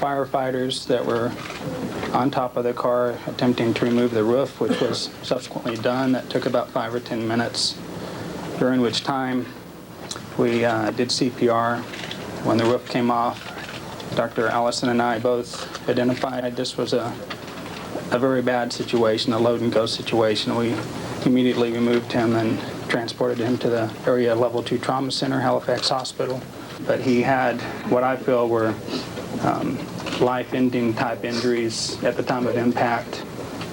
firefighters that were on top of the car attempting to remove the roof, which was subsequently done. That took about 5 or 10 minutes, during which time we did CPR. When the roof came off, Dr. Allison and I both identified this was a very bad situation, a load and go situation. We immediately removed him and transported him to the area level 2 trauma center, Halifax Hospital. But he had what I feel were life-ending type injuries at the time of impact,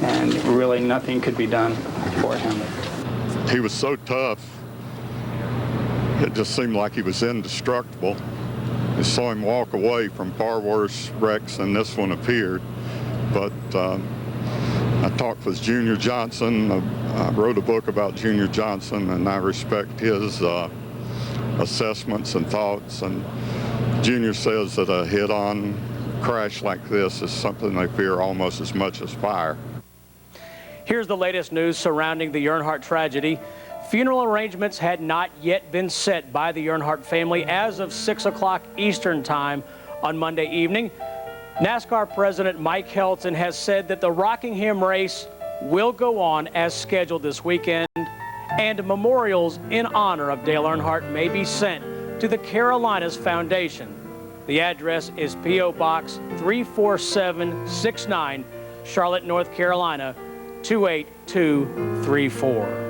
and really nothing could be done for him. He was so tough, it just seemed like he was indestructible. I saw him walk away from far worse wrecks than this one appeared. But I talked with Junior Johnson. I wrote a book about Junior Johnson, and I respect his assessments and thoughts. And Junior says that a head-on crash like this is something they fear almost as much as fire. Here's the latest news surrounding the Earnhardt tragedy. Funeral arrangements had not yet been set by the Earnhardt family as of 6 o'clock Eastern Time on Monday evening. NASCAR President Mike Helton has said that the Rockingham race will go on as scheduled this weekend, and memorials in honor of Dale Earnhardt may be sent to the Carolinas Foundation. The address is P.O. Box 34769, Charlotte, North Carolina, 28234.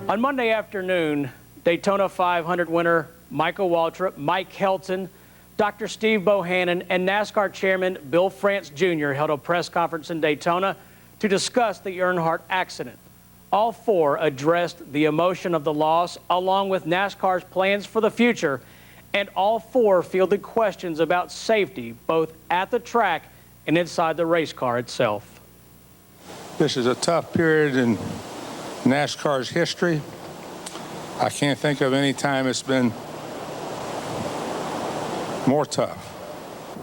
On Monday afternoon, Daytona 500 winner Michael Waltrip, Mike Helton, Dr. Steve Bohannon, and NASCAR Chairman Bill France Jr. held a press conference in Daytona to discuss the Earnhardt accident. All four addressed the emotion of the loss, along with NASCAR's plans for the future, and all four fielded questions about safety, both at the track and inside the race car itself. This is a tough period in NASCAR's history. I can't think of any time it's been more tough.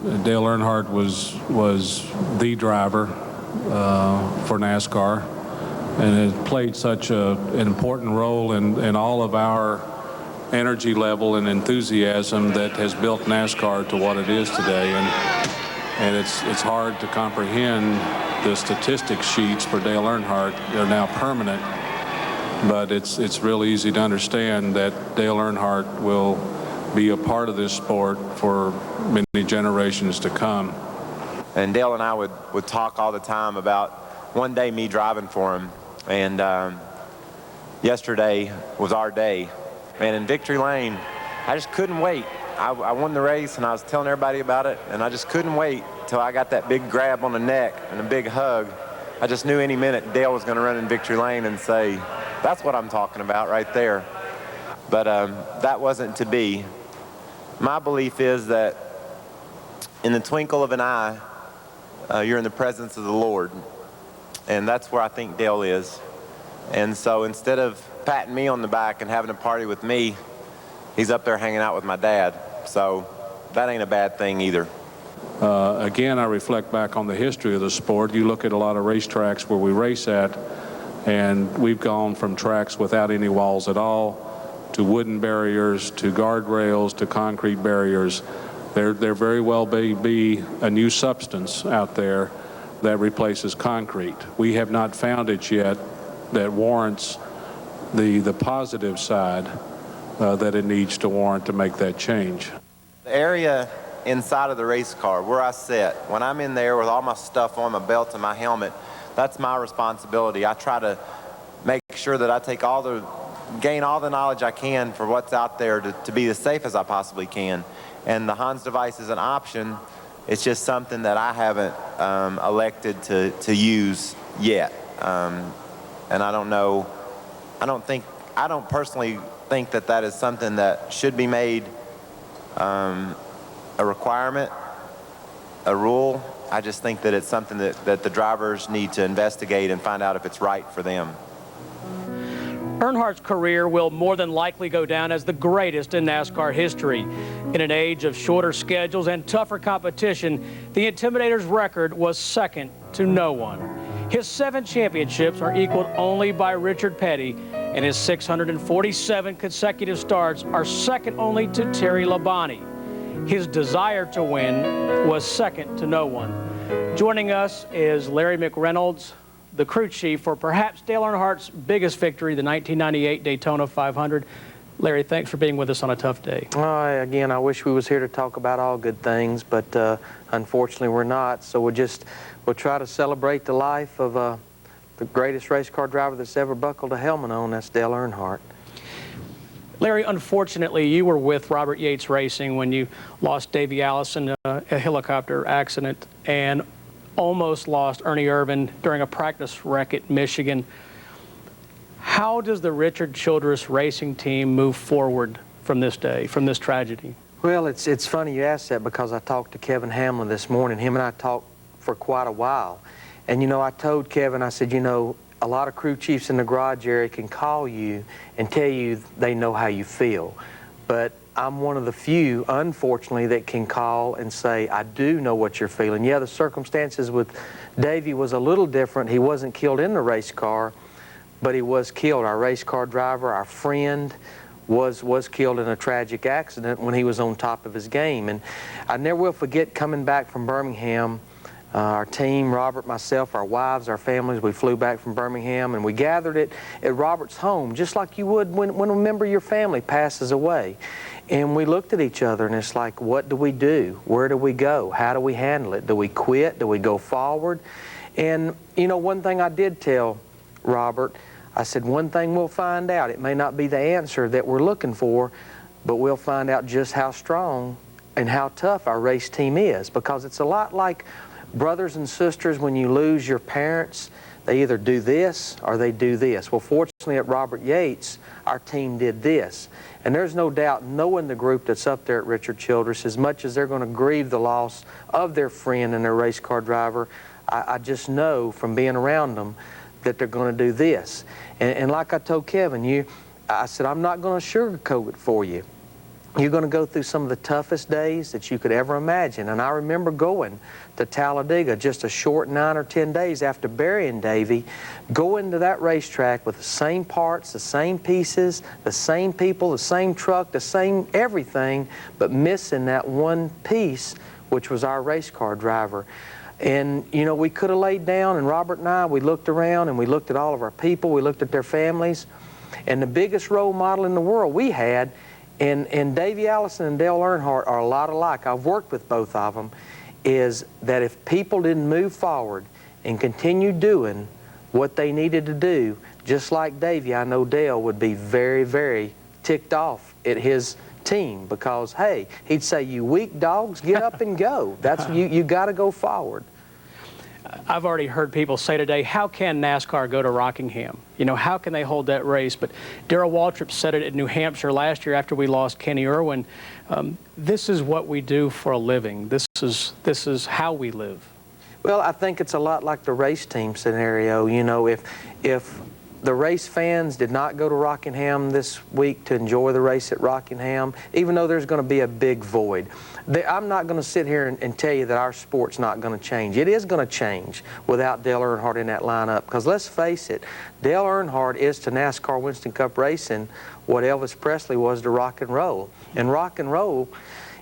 Dale Earnhardt was the driver for NASCAR, and has played such an important role in all of our energy level and enthusiasm that has built NASCAR to what it is today. And it's hard to comprehend the statistics sheets for Dale Earnhardt. They're now permanent, but it's real easy to understand that Dale Earnhardt will be a part of this sport for many generations to come. And Dale and I would talk all the time about one day me driving for him, and yesterday was our day. And in Victory Lane, I just couldn't wait. I won the race, and I was telling everybody about it, and I just couldn't wait till I got that big grab on the neck and a big hug. I just knew any minute Dale was going to run in Victory Lane and say, "That's what I'm talking about right there." But that wasn't to be. My belief is that in the twinkle of an eye, you're in the presence of the Lord. And that's where I think Dale is. And so instead of patting me on the back and having a party with me, he's up there hanging out with my dad. So that ain't a bad thing either. Again, I reflect back on the history of the sport. You look at a lot of racetracks where we race at, and we've gone from tracks without any walls at all to wooden barriers, to guardrails, to concrete barriers. There very well may be a new substance out there that replaces concrete. We have not found it yet that warrants the positive side that it needs to warrant to make that change. The area inside of the race car where I sit, when I'm in there with all my stuff on, my belt and my helmet, that's my responsibility. I try to make sure that I gain all the knowledge I can for what's out there to be as safe as I possibly can. And the Hans device is an option. It's just something that I haven't elected to use yet. And I don't know, I don't personally think that is something that should be made a requirement, a rule. I just think that it's something that the drivers need to investigate and find out if it's right for them. Earnhardt's career will more than likely go down as the greatest in NASCAR history. In an age of shorter schedules and tougher competition, the Intimidator's record was second to no one. His 7 championships are equaled only by Richard Petty, and his 647 consecutive starts are second only to Terry Labonte. his desire to win was second to no one. Joining us is Larry McReynolds, the crew chief for perhaps Dale Earnhardt's biggest victory, the 1998 Daytona 500. Larry, thanks for being with us on a tough day. Again, I wish we was here to talk about all good things, but unfortunately we're not. So we'll try to celebrate the life of the greatest race car driver that's ever buckled a helmet on. That's Dale Earnhardt. Larry, unfortunately, you were with Robert Yates Racing when you lost Davey Allison in a helicopter accident and almost lost Ernie Irvin during a practice wreck at Michigan. How does the Richard Childress racing team move forward from this day, from this tragedy? Well, it's funny you asked that because I talked to Kevin Hamlin this morning. Him and I talked for quite a while. And, you know, I told Kevin, I said, you know, a lot of crew chiefs in the garage area can call you and tell you they know how you feel. But I'm one of the few, unfortunately, that can call and say, I do know what you're feeling. Yeah, the circumstances with Davey was a little different. He wasn't killed in the race car, but he was killed. Our race car driver, our friend, was killed in a tragic accident when he was on top of his game. And I never will forget coming back from Birmingham. Our team, Robert, myself, our wives, our families, we flew back from Birmingham and we gathered at Robert's home, just like you would when a member of your family passes away. And we looked at each other and it's like, what do we do? Where do we go? How do we handle it? Do we quit? Do we go forward? And, you know, one thing I did tell Robert, I said, one thing we'll find out. It may not be the answer that we're looking for, but we'll find out just how strong and how tough our race team is, because it's a lot like brothers and sisters. When you lose your parents, they either do this or they do this. Well, fortunately at Robert Yates, our team did this. And there's no doubt, knowing the group that's up there at Richard Childress, as much as they're going to grieve the loss of their friend and their race car driver, I just know from being around them that they're going to do this. And like I told Kevin, I said, I'm not going to sugarcoat it for you. You're going to go through some of the toughest days that you could ever imagine. And I remember going to Talladega just a short 9 or 10 days after burying Davey, going to that racetrack with the same parts, the same pieces, the same people, the same truck, the same everything, but missing that one piece, which was our race car driver. And, you know, we could have laid down, and Robert and I, we looked around and we looked at all of our people, we looked at their families, and the biggest role model in the world we had, and Davey Allison and Dale Earnhardt are a lot alike. I've worked with both of them, is that if people didn't move forward and continue doing what they needed to do, just like Davey, I know Dale would be very, very ticked off at his team, because, hey, he'd say, you weak dogs, get up and go. That's you got to go forward. I've already heard people say today, how can NASCAR go to Rockingham? You know, how can they hold that race? But Darrell Waltrip said it in New Hampshire last year after we lost Kenny Irwin. This is what we do for a living. This is how we live. Well, I think it's a lot like the race team scenario. You know, if the race fans did not go to Rockingham this week to enjoy the race at Rockingham, even though there's going to be a big void, I'm not going to sit here and tell you that our sport's not going to change. It is going to change without Dale Earnhardt in that lineup, because let's face it, Dale Earnhardt is to NASCAR Winston Cup racing what Elvis Presley was to rock and roll. And rock and roll,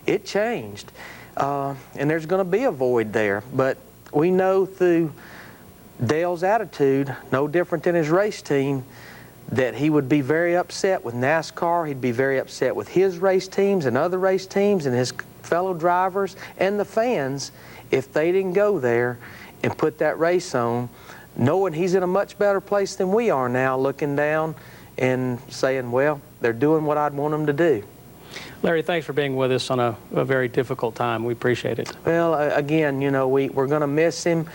it changed. And there's going to be a void there. But we know through Dale's attitude, no different than his race team, that he would be very upset with NASCAR. He'd be very upset with his race teams and other race teams and his fellow drivers and the fans if they didn't go there and put that race on, knowing he's in a much better place than we are now, looking down and saying, well, they're doing what I'd want them to do. Larry, thanks for being with us on a very difficult time. We appreciate it. Well, again, you know, we're going to miss him.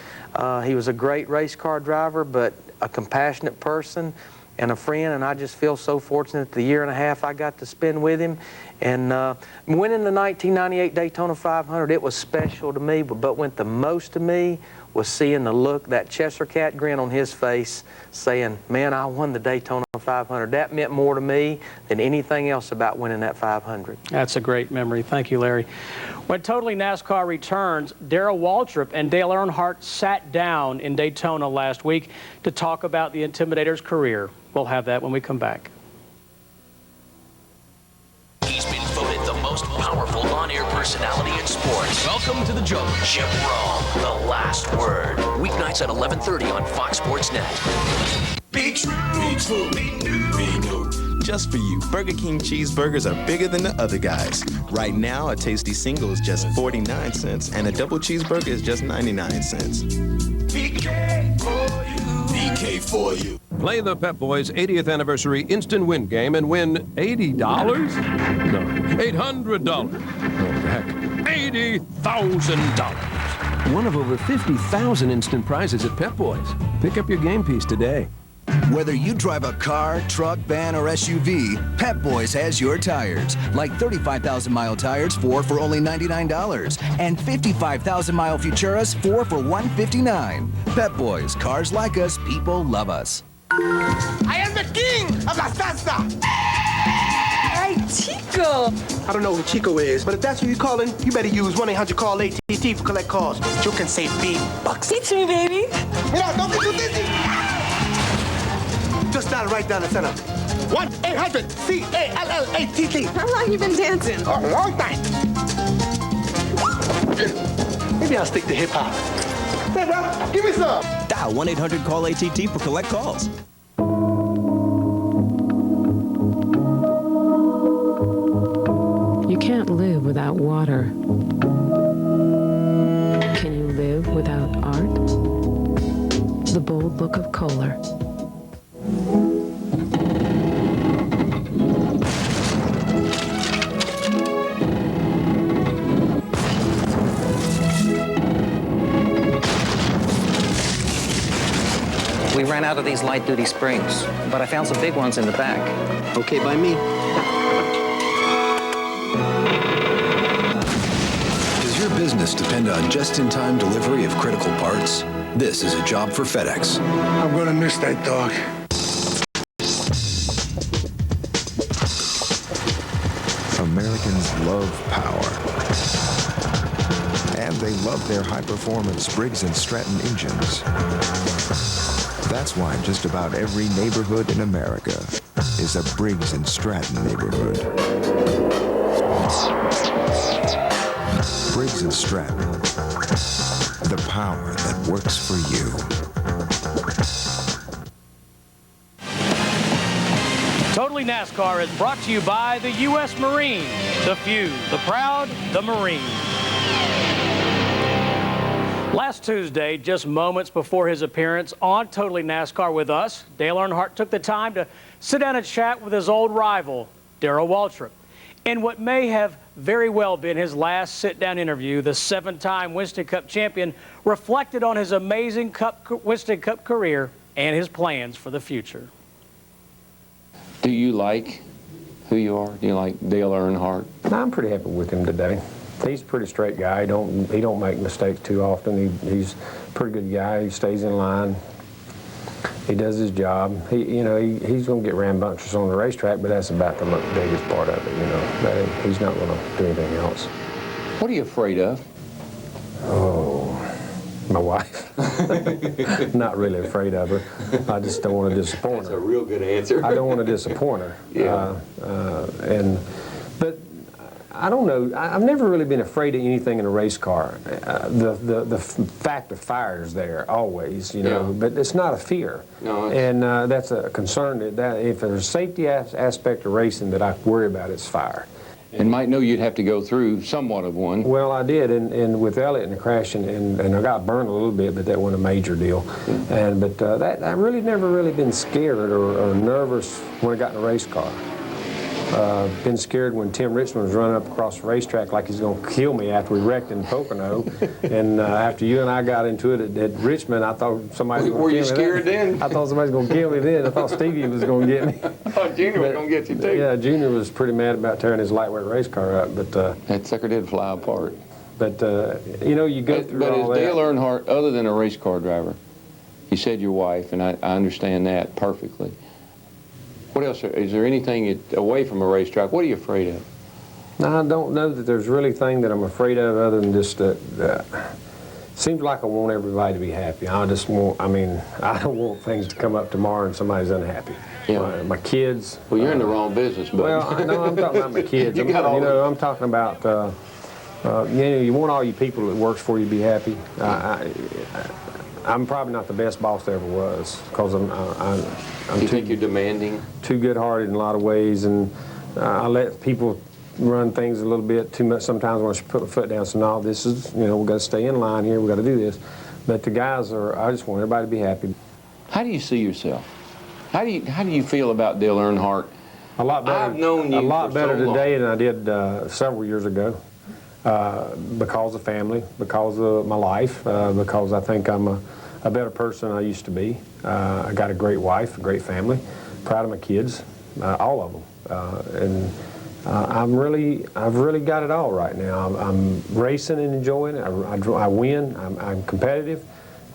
He was a great race car driver, but a compassionate person and a friend, and I just feel so fortunate the year and a half I got to spend with him. And winning the 1998 Daytona 500, it was special to me, but what went the most to me was seeing the look, that Chester Cat grin on his face, saying, man, I won the Daytona 500. That meant more to me than anything else about winning that 500. That's a great memory. Thank you, Larry. When Totally NASCAR returns, Darrell Waltrip and Dale Earnhardt sat down in Daytona last week to talk about the Intimidator's career. We'll have that when we come back. He's been voted the most powerful on-air personality personality in sports. Welcome to the jungle. Jim Rome, The Last Word. Weeknights at 11:30 on Fox Sports Net. Be true, be true, be new. Just for you, Burger King cheeseburgers are bigger than the other guys. Right now, a tasty single is just 49 cents, and a double cheeseburger is just 99 cents. BK for you. BK for you. Play the Pep Boys 80th anniversary instant win game and win $80? No, $800. Oh, heck, $80,000. One of over 50,000 instant prizes at Pep Boys. Pick up your game piece today. Whether you drive a car, truck, van, or SUV, Pep Boys has your tires. Like 35,000-mile tires, 4 for only $99. And 55,000-mile Futuras, 4 for $159. Pep Boys, cars like us, people love us. I am the king of La Salsa! Hey, Chico! I don't know who Chico is, but if that's who you're calling, you better use 1-800-CALL-ATT for collect calls. You can save big bucks. Teach me, baby. Mira, don't get too dizzy. Just dial right down the center. 1-800-CALLATT. How long you been dancing? A long time. Maybe I'll stick to hip-hop. Hey, bro, give me some. Dial 1-800-CALL-ATT for collect calls. You can't live without water. Can you live without art? The Bold Book of Kohler. We ran out of these light-duty springs, but I found some big ones in the back. Okay by me. Does your business depend on just-in-time delivery of critical parts? This is a job for FedEx. I'm gonna miss that dog. Americans love power. And they love their high-performance Briggs & Stratton engines. That's why just about every neighborhood in America is a Briggs & Stratton neighborhood. Briggs & Stratton. The power that works for you. Totally NASCAR is brought to you by the U.S. Marine, the few, the proud, the Marine. Last Tuesday, just moments before his appearance on Totally NASCAR with us, Dale Earnhardt took the time to sit down and chat with his old rival, Darrell Waltrip. In what may have very well been his last sit-down interview, the 7-time Winston Cup champion reflected on his amazing Winston Cup career and his plans for the future. Do you like who you are? Do you like Dale Earnhardt? I'm pretty happy with him today. He's a pretty straight guy. He don't make mistakes too often. He's a pretty good guy. He stays in line. He does his job. He's going to get rambunctious on the racetrack, but that's about the biggest part of it. He's not going to do anything else. What are you afraid of? Oh, my wife. Not really afraid of her. I just don't want to disappoint her. That's a real good answer. I don't want to disappoint her. Yeah. But I don't know. I've never really been afraid of anything in a race car. The fact of fire is there always, but it's not a fear. No. And that's a concern that if there's a safety aspect of racing that I worry about, it's fire. And might know you'd have to go through somewhat of one. Well, I did, and with Elliott in the crash, and I got burned a little bit, but that wasn't a major deal. But I really never really been scared or nervous when I got in a race car. Been scared when Tim Richmond was running up across the racetrack like he's going to kill me after we wrecked in Pocono. And after you and I got into it at Richmond, I thought somebody was going to kill me. Were you scared then? I thought somebody was going to kill me then. I thought Stevie was going to get me. I thought Junior was going to get you too. Yeah, Junior was pretty mad about tearing his lightweight race car up. But that sucker did fly apart. But, you go through all that. But as Dale Earnhardt, other than a race car driver, you said your wife, and I understand that perfectly. What else? Is there anything away from a racetrack? What are you afraid of? No, I don't know that there's really anything that I'm afraid of other than just that. Seems like I want everybody to be happy. I don't want things to come up tomorrow and somebody's unhappy. Yeah. My kids. Well, you're in the wrong business, but. Well, I know I'm talking about my kids. I'm talking about you want all your people that works for you to be happy. I'm probably not the best boss there ever was, because You think you're demanding? Too good-hearted in a lot of ways, and I let people run things a little bit too much sometimes when I put my foot down. So no, this is, we've got to stay in line here. We've got to do this. But the guys I just want everybody to be happy. How do you see yourself? How do you feel about Dale Earnhardt? A lot better. I've known you a lot for better so long. today than I did several years ago, because of family, because of my life, because I think I'm a better person than I used to be. I got a great wife, a great family, proud of my kids, all of them, and I've really got it all right now. I'm racing and enjoying it. I win. I'm competitive.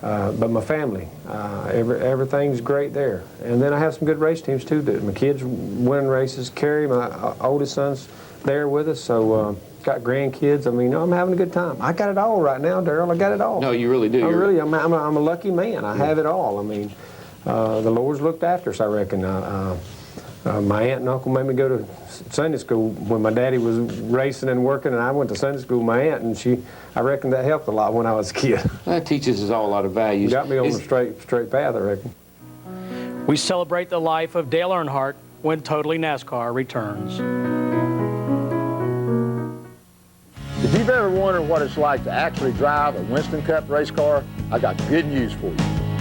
But my family, everything's great there. And then I have some good race teams too. My kids win races. Carrie, my oldest son's there with us, so got grandkids. I mean, I'm having a good time. I got it all right now, Darrell. I got it all. No, you really do. I'm a lucky man. I have it all. I mean, the Lord's looked after us, I reckon. My aunt and uncle made me go to Sunday school when my daddy was racing and working, and I went to Sunday school with my aunt, and I reckon that helped a lot when I was a kid. That teaches us all a lot of values. Got me on the straight path, I reckon. We celebrate the life of Dale Earnhardt when Totally NASCAR returns. If you've ever wondered what it's like to actually drive a Winston Cup race car, I got good news for you.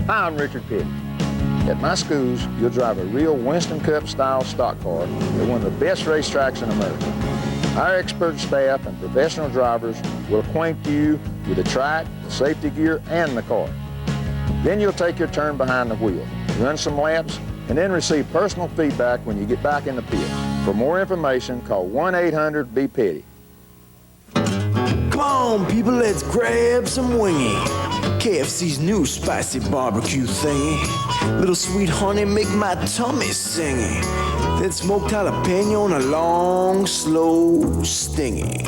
Hi, I'm Richard Petty. At my schools, you'll drive a real Winston Cup style stock car at one of the best racetracks in America. Our expert staff and professional drivers will acquaint you with the track, the safety gear, and the car. Then you'll take your turn behind the wheel, run some laps, and then receive personal feedback when you get back in the pits. For more information, call 1-800-BE-PETTY. Come on, people, let's grab some wingy. KFC's new spicy barbecue thingy. Little sweet honey make my tummy singy. Then smoked jalapeno on a long, slow stingy.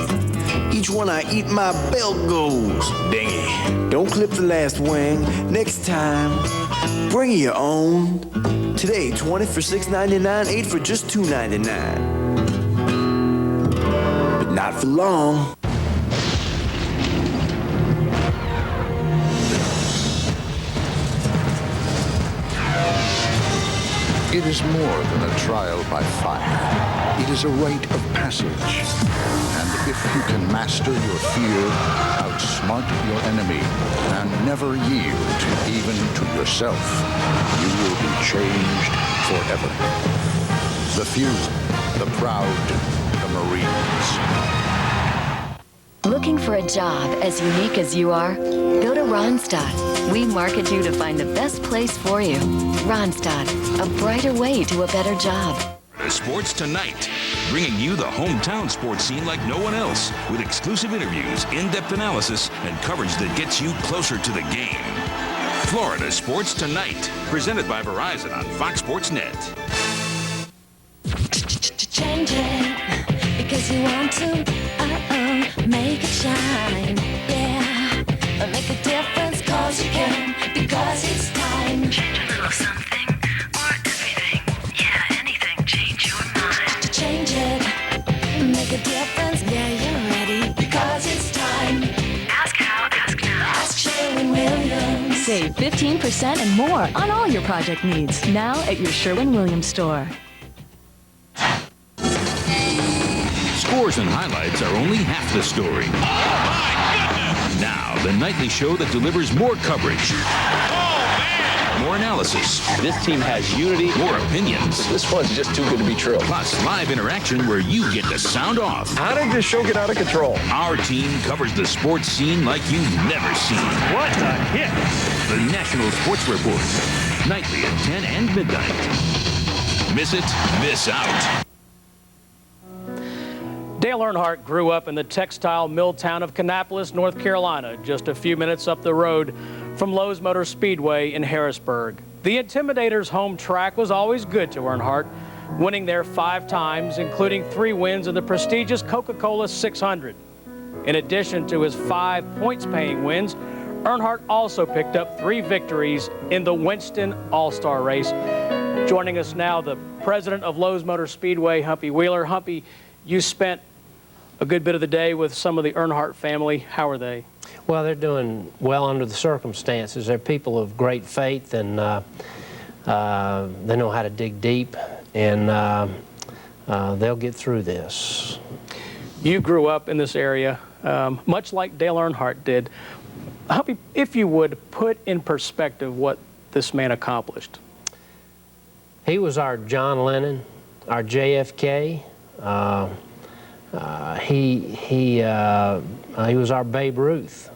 Each one I eat, my belt goes dingy. Don't clip the last wing. Next time, bring your own. Today, 20 for $6.99, 8 for just $2.99. But not for long. It is more than a trial by fire. It is a rite of passage. And if you can master your fear, outsmart your enemy, and never yield even to yourself, you will be changed forever. The few, the proud, the Marines. Looking for a job as unique as you are? Go to Ronstadt. We market you to find the best place for you. Ronstadt, a brighter way to a better job. Sports Tonight, bringing you the hometown sports scene like no one else, with exclusive interviews, in-depth analysis, and coverage that gets you closer to the game. Florida Sports Tonight, presented by Verizon on Fox Sports Net. Change it because you want to. Make it shine, yeah. Make a difference cause you can, because it's time. Change a little something or everything. Yeah, anything, change your mind. Change it, make a difference. Yeah, you're ready, because it's time. Ask how, ask now. Ask Sherwin-Williams. Save 15% and more on all your project needs now at your Sherwin-Williams store. Scores and highlights are only half the story. Oh, my goodness! Now, the nightly show that delivers more coverage. Oh, man! More analysis. This team has unity. More opinions. This one's just too good to be true. Plus, live interaction where you get to sound off. How did this show get out of control? Our team covers the sports scene like you've never seen. What a hit! The National Sports Report. Nightly at 10 and midnight. Miss it, miss out. Dale Earnhardt grew up in the textile mill town of Kannapolis, North Carolina, just a few minutes up the road from Lowe's Motor Speedway in Harrisburg. The Intimidator's home track was always good to Earnhardt, winning there 5 times, including 3 wins in the prestigious Coca-Cola 600. In addition to his 5 points-paying wins, Earnhardt also picked up 3 victories in the Winston All-Star Race. Joining us now, the president of Lowe's Motor Speedway, Humpy Wheeler. Humpy, you spent a good bit of the day with some of the Earnhardt family. How are they? Well, they're doing well under the circumstances. They're people of great faith, and they know how to dig deep, and they'll get through this. You grew up in this area, much like Dale Earnhardt did. Help me, if you would, put in perspective what this man accomplished. He was our John Lennon, our JFK. He was our Babe Ruth.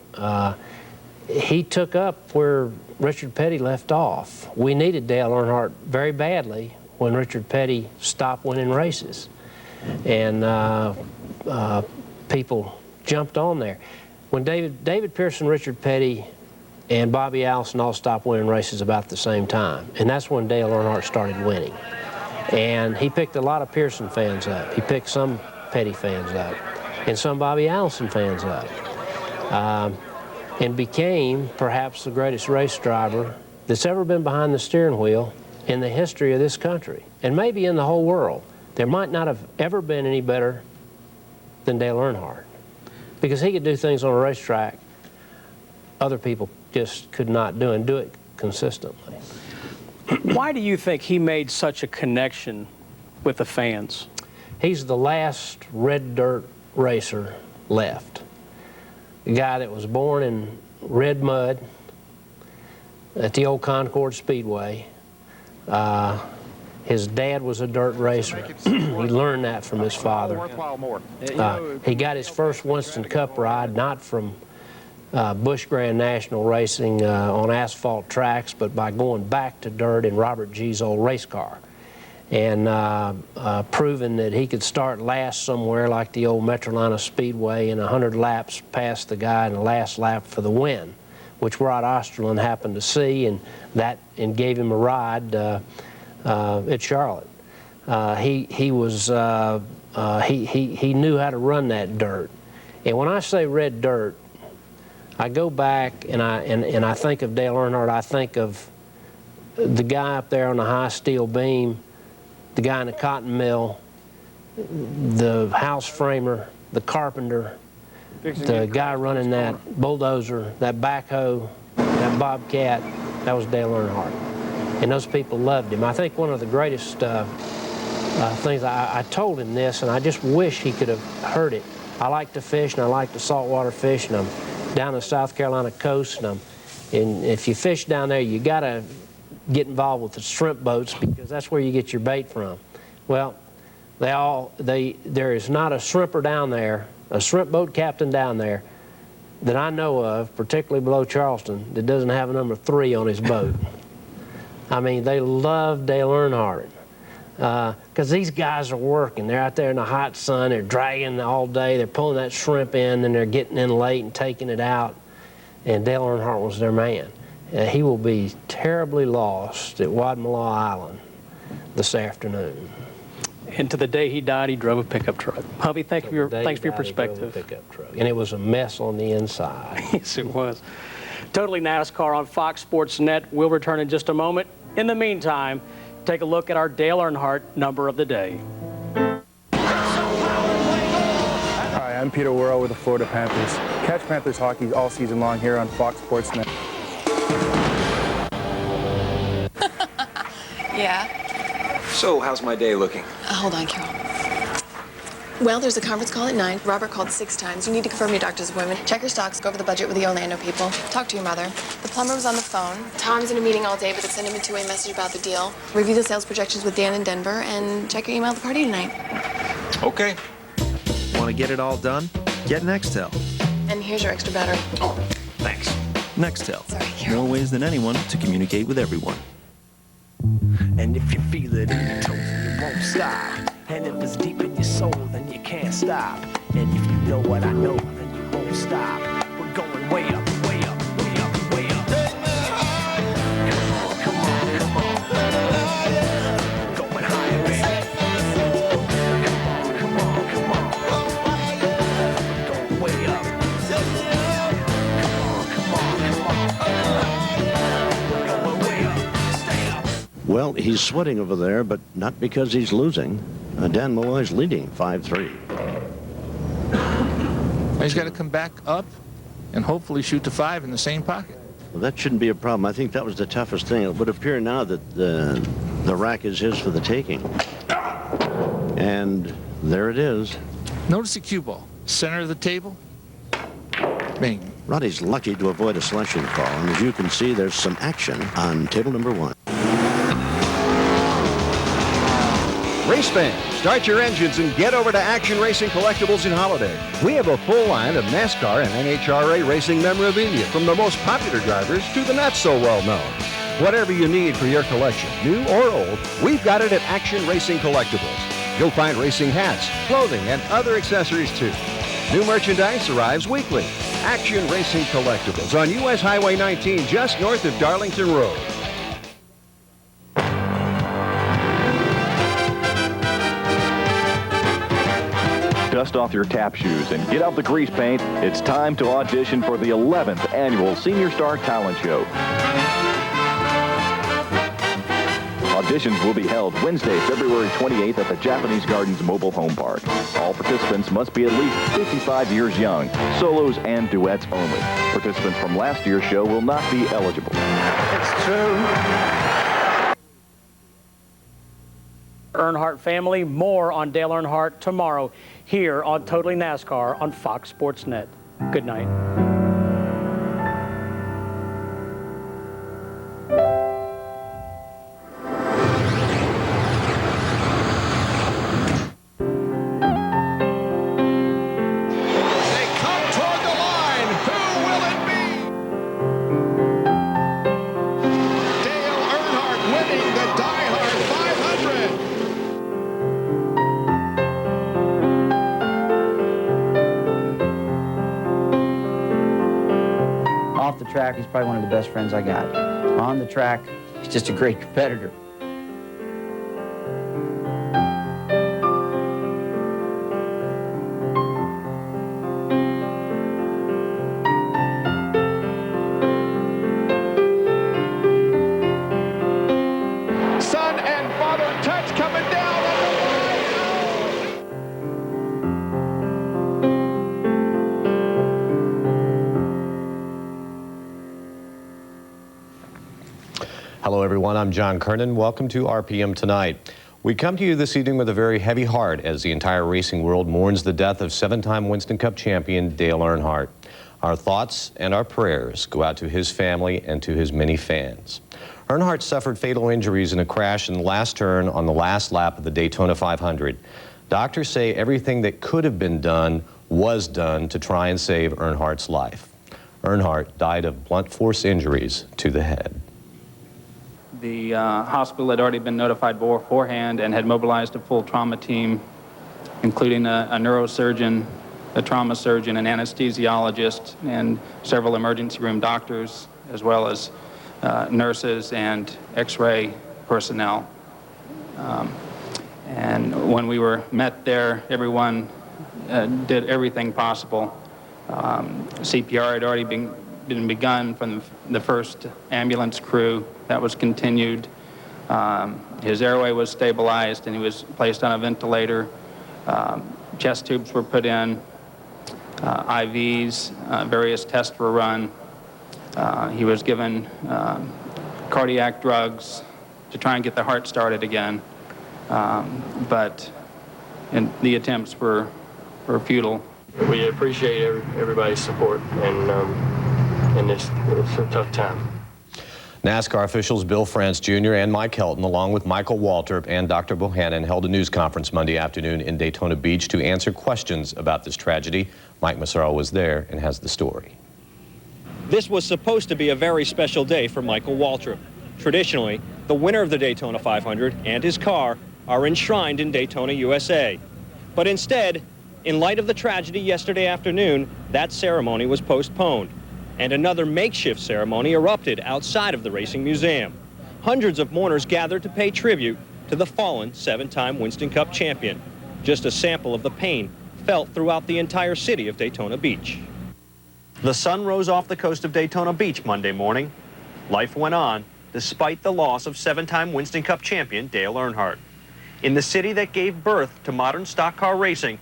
He took up where Richard Petty left off. We needed Dale Earnhardt very badly when Richard Petty stopped winning races, and people jumped on there. When David Pearson, Richard Petty, and Bobby Allison all stopped winning races about the same time, and that's when Dale Earnhardt started winning. And he picked a lot of Pearson fans up. He picked some Petty fans up, and some Bobby Allison fans up, and became perhaps the greatest race driver that's ever been behind the steering wheel in the history of this country, and maybe in the whole world. There might not have ever been any better than Dale Earnhardt, because he could do things on a racetrack other people just could not do, and do it consistently. Why do you think he made such a connection with the fans? He's the last red dirt racer left. A guy that was born in red mud at the old Concord Speedway. His dad was a dirt racer. He learned that from his father. He got his first Winston Cup ride not from Busch Grand National racing on asphalt tracks, but by going back to dirt in Robert G's old race car, and proving that he could start last somewhere like the old Metrolina Speedway and 100 laps past the guy in the last lap for the win, which Rod Osterlund happened to see, and gave him a ride at Charlotte. He knew how to run that dirt, and when I say red dirt, I go back and I think of Dale Earnhardt. I think of the guy up there on the high steel beam, the guy in the cotton mill, the house framer, the carpenter, the guy running that bulldozer, that backhoe, that bobcat. That was Dale Earnhardt, and those people loved him. I think one of the greatest things, I told him this, and I just wish he could have heard it. I like to fish, and I like to saltwater fish, and I'm down the South Carolina coast, and if you fish down there, you got to get involved with the shrimp boats, because that's where you get your bait from. Well, there is not a shrimper down there, a shrimp boat captain down there that I know of, particularly below Charleston, that doesn't have a number 3 on his boat. I mean, they love Dale Earnhardt. Because these guys are working. They're out there in the hot sun. They're dragging all day. They're pulling that shrimp in, and they're getting in late and taking it out. And Dale Earnhardt was their man. He will be terribly lost at Wadmalaw Island this afternoon. And to the day he died, he drove a pickup truck. Hubby, thanks for your perspective. Pickup truck. And it was a mess on the inside. Yes, it was. Totally NASCAR on Fox Sports Net. We'll return in just a moment. In the meantime, take a look at our Dale Earnhardt number of the day. Hi, I'm Peter Worrell with the Florida Panthers. Catch Panthers hockey all season long here on Fox Sports Net. Yeah. So, how's my day looking? Hold on, Carol. Well, there's a conference call at 9. Robert called 6 times. You need to confirm your doctor's appointment. Check your stocks. Go over the budget with the Orlando people. Talk to your mother. The plumber was on the phone. Tom's in a meeting all day, but they sent him a 2-way message about the deal. Review the sales projections with Dan in Denver, and check your email at the party tonight. Okay. Want to get it all done? Get Nextel. And here's your extra battery. Oh, thanks. Nextel. More ways than anyone to communicate with everyone. And if you feel it in your toes, you won't stop. And if it's deep in your soul, then you can't stop. And if you know what I know, then you won't stop. We're going way up, way up, way up, way up. Come on, come on, come on. Going higher, baby. Come on, come on, come on. Going way up. Come on, come on, come on. Going way up. Stay up. Well, he's sweating over there, but not because he's losing. Dan Malloy's leading 5-3. He's got to come back up and hopefully shoot the 5 in the same pocket. Well, that shouldn't be a problem. I think that was the toughest thing. It would appear now that the rack is his for the taking. And there it is. Notice the cue ball. Center of the table. Bing. Roddy's lucky to avoid a selection call. And as you can see, there's some action on table number 1. Race fans, start your engines and get over to Action Racing Collectibles in Holiday. We have a full line of NASCAR and NHRA racing memorabilia, from the most popular drivers to the not so well known. Whatever you need for your collection, new or old, we've got it at Action Racing Collectibles. You'll find racing hats, clothing, and other accessories too. New merchandise arrives weekly. Action Racing Collectibles on U.S. Highway 19, just north of Darlington Road. Dust off your tap shoes and get out the grease paint. It's time to audition for the 11th annual Senior Star Talent Show. Auditions will be held Wednesday, February 28th at the Japanese Gardens Mobile Home Park. All participants must be at least 55 years young, solos and duets only. Participants from last year's show will not be eligible. It's true. Earnhardt family, more on Dale Earnhardt tomorrow here on Totally NASCAR on Fox Sports Net. Good night. Off the track, he's probably one of the best friends I got. On the track, he's just a great competitor. Son and father touch coming down on the Hello, everyone. I'm John Kernan. Welcome to RPM Tonight. We come to you this evening with a very heavy heart as the entire racing world mourns the death of 7-time Winston Cup champion Dale Earnhardt. Our thoughts and our prayers go out to his family and to his many fans. Earnhardt suffered fatal injuries in a crash in the last turn on the last lap of the Daytona 500. Doctors say everything that could have been done was done to try and save Earnhardt's life. Earnhardt died of blunt force injuries to the head. The hospital had already been notified beforehand and had mobilized a full trauma team, including a neurosurgeon, a trauma surgeon, an anesthesiologist, and several emergency room doctors, as well as nurses and X-ray personnel. And when we were met there, everyone did everything possible. CPR had already been begun from the first ambulance crew. That was continued. His airway was stabilized and he was placed on a ventilator. Chest tubes were put in, IVs, various tests were run. He was given cardiac drugs to try and get the heart started again. But the attempts were futile. We appreciate everybody's support and it's a tough time. NASCAR officials Bill France Jr. and Mike Helton, along with Michael Waltrip and Dr. Bohannon, held a news conference Monday afternoon in Daytona Beach to answer questions about this tragedy. Mike Massaro was there and has the story. This was supposed to be a very special day for Michael Waltrip. Traditionally, the winner of the Daytona 500 and his car are enshrined in Daytona, USA. But instead, in light of the tragedy yesterday afternoon, that ceremony was postponed, and another makeshift ceremony erupted outside of the Racing Museum. Hundreds of mourners gathered to pay tribute to the fallen 7-time Winston Cup champion. Just a sample of the pain felt throughout the entire city of Daytona Beach. The sun rose off the coast of Daytona Beach Monday morning. Life went on despite the loss of 7-time Winston Cup champion Dale Earnhardt. In the city that gave birth to modern stock car racing,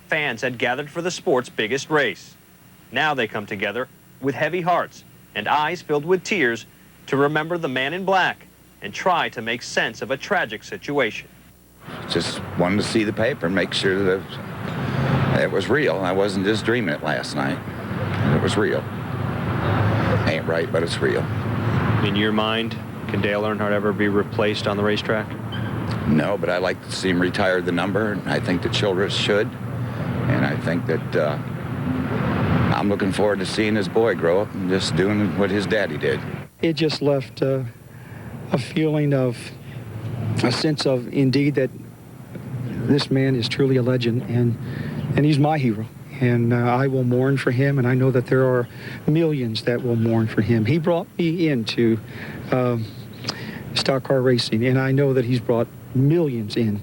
fans had gathered for the sport's biggest race. Now they come together with heavy hearts and eyes filled with tears to remember the man in black and try to make sense of a tragic situation. Just wanted to see the paper and make sure that it was real. I wasn't just dreaming it last night. It was real. Ain't right, but it's real. In your mind, can Dale Earnhardt ever be replaced on the racetrack? No, but I'd like to see him retire the number, and I think the Childress should. And I think that I'm looking forward to seeing his boy grow up and just doing what his daddy did. It just left a feeling of, a sense of, indeed, that this man is truly a legend, and he's my hero. And I will mourn for him, and I know that there are millions that will mourn for him. He brought me into stock car racing, and I know that he's brought millions in.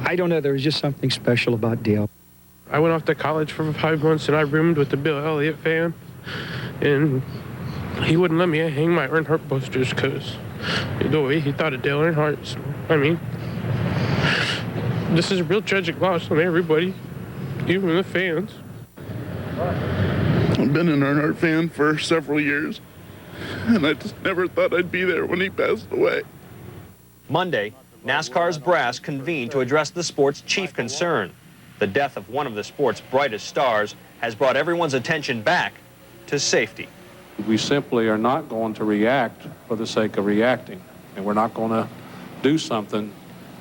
I don't know, there was just something special about Dale. I went off to college for 5 months, and I roomed with the Bill Elliott fan, and he wouldn't let me hang my Earnhardt posters because the way he thought of Dale Earnhardt. I mean, this is a real tragic loss on everybody, even the fans. I've been an Earnhardt fan for several years, and I just never thought I'd be there when he passed away. Monday, NASCAR's brass convened to address the sport's chief concern. The death of one of the sport's brightest stars has brought everyone's attention back to safety. We simply are not going to react for the sake of reacting, and we're not going to do something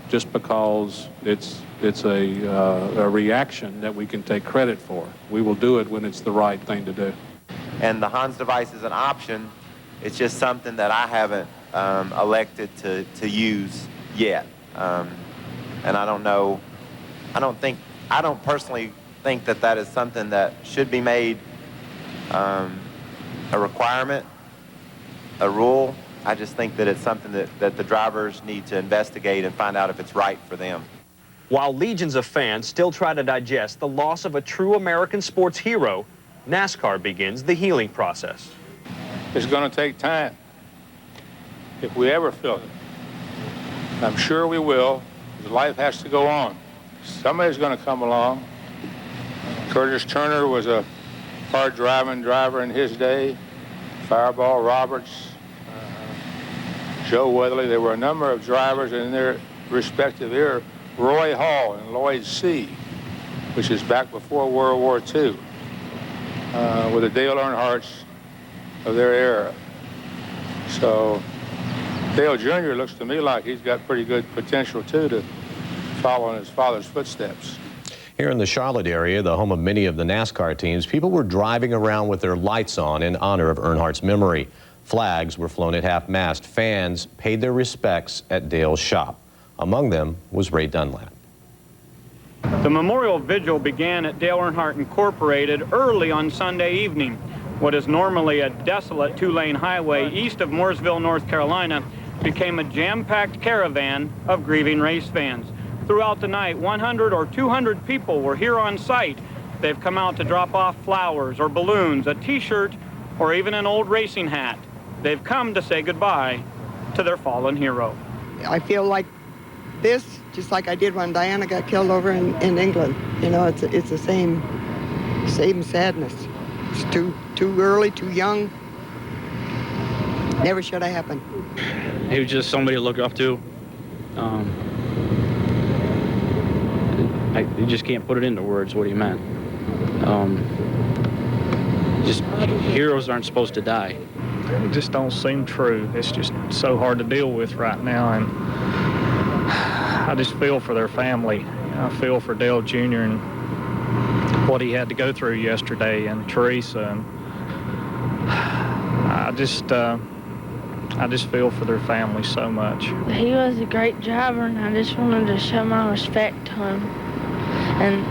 just because it's a reaction that we can take credit for. We will do it when it's the right thing to do. And the Hans device is an option. It's just something that I haven't elected to use yet. And I don't know, I don't personally think that that is something that should be made a requirement, a rule. I just think that it's something that the drivers need to investigate and find out if it's right for them. While legions of fans still try to digest the loss of a true American sports hero, NASCAR begins the healing process. It's going to take time. If we ever feel it, I'm sure we will. Life has to go on. Somebody's going to come along. Curtis Turner was a hard-driving driver in his day. Fireball Roberts, Joe Weatherly. There were a number of drivers in their respective era. Roy Hall and Lloyd C., which is back before World War II, with the Dale Earnhardts of their era. So Dale Jr. looks to me like he's got pretty good potential, too, to follow in his father's footsteps. Here in the Charlotte area, the home of many of the NASCAR teams, people were driving around with their lights on in honor of Earnhardt's memory. Flags were flown at half-mast. Fans paid their respects at Dale's shop. Among them was Ray Dunlap. The memorial vigil began at Dale Earnhardt Incorporated early on Sunday evening. What is normally a desolate two-lane highway east of Mooresville, North Carolina, became a jam-packed caravan of grieving race fans. Throughout the night, 100 or 200 people were here on site. They've come out to drop off flowers or balloons, a T-shirt, or even an old racing hat. They've come to say goodbye to their fallen hero. I feel like this, just like I did when Diana got killed over in England. You know, it's the same sadness. It's too early, too young. Never should have happened. He was just somebody to look up to. You just can't put it into words what he meant. Just heroes aren't supposed to die. It just don't seem true. It's just so hard to deal with right now, and I just feel for their family. I feel for Dale Jr. and what he had to go through yesterday, and Teresa, and I just feel for their family so much. He was a great driver, and I just wanted to show my respect to him. And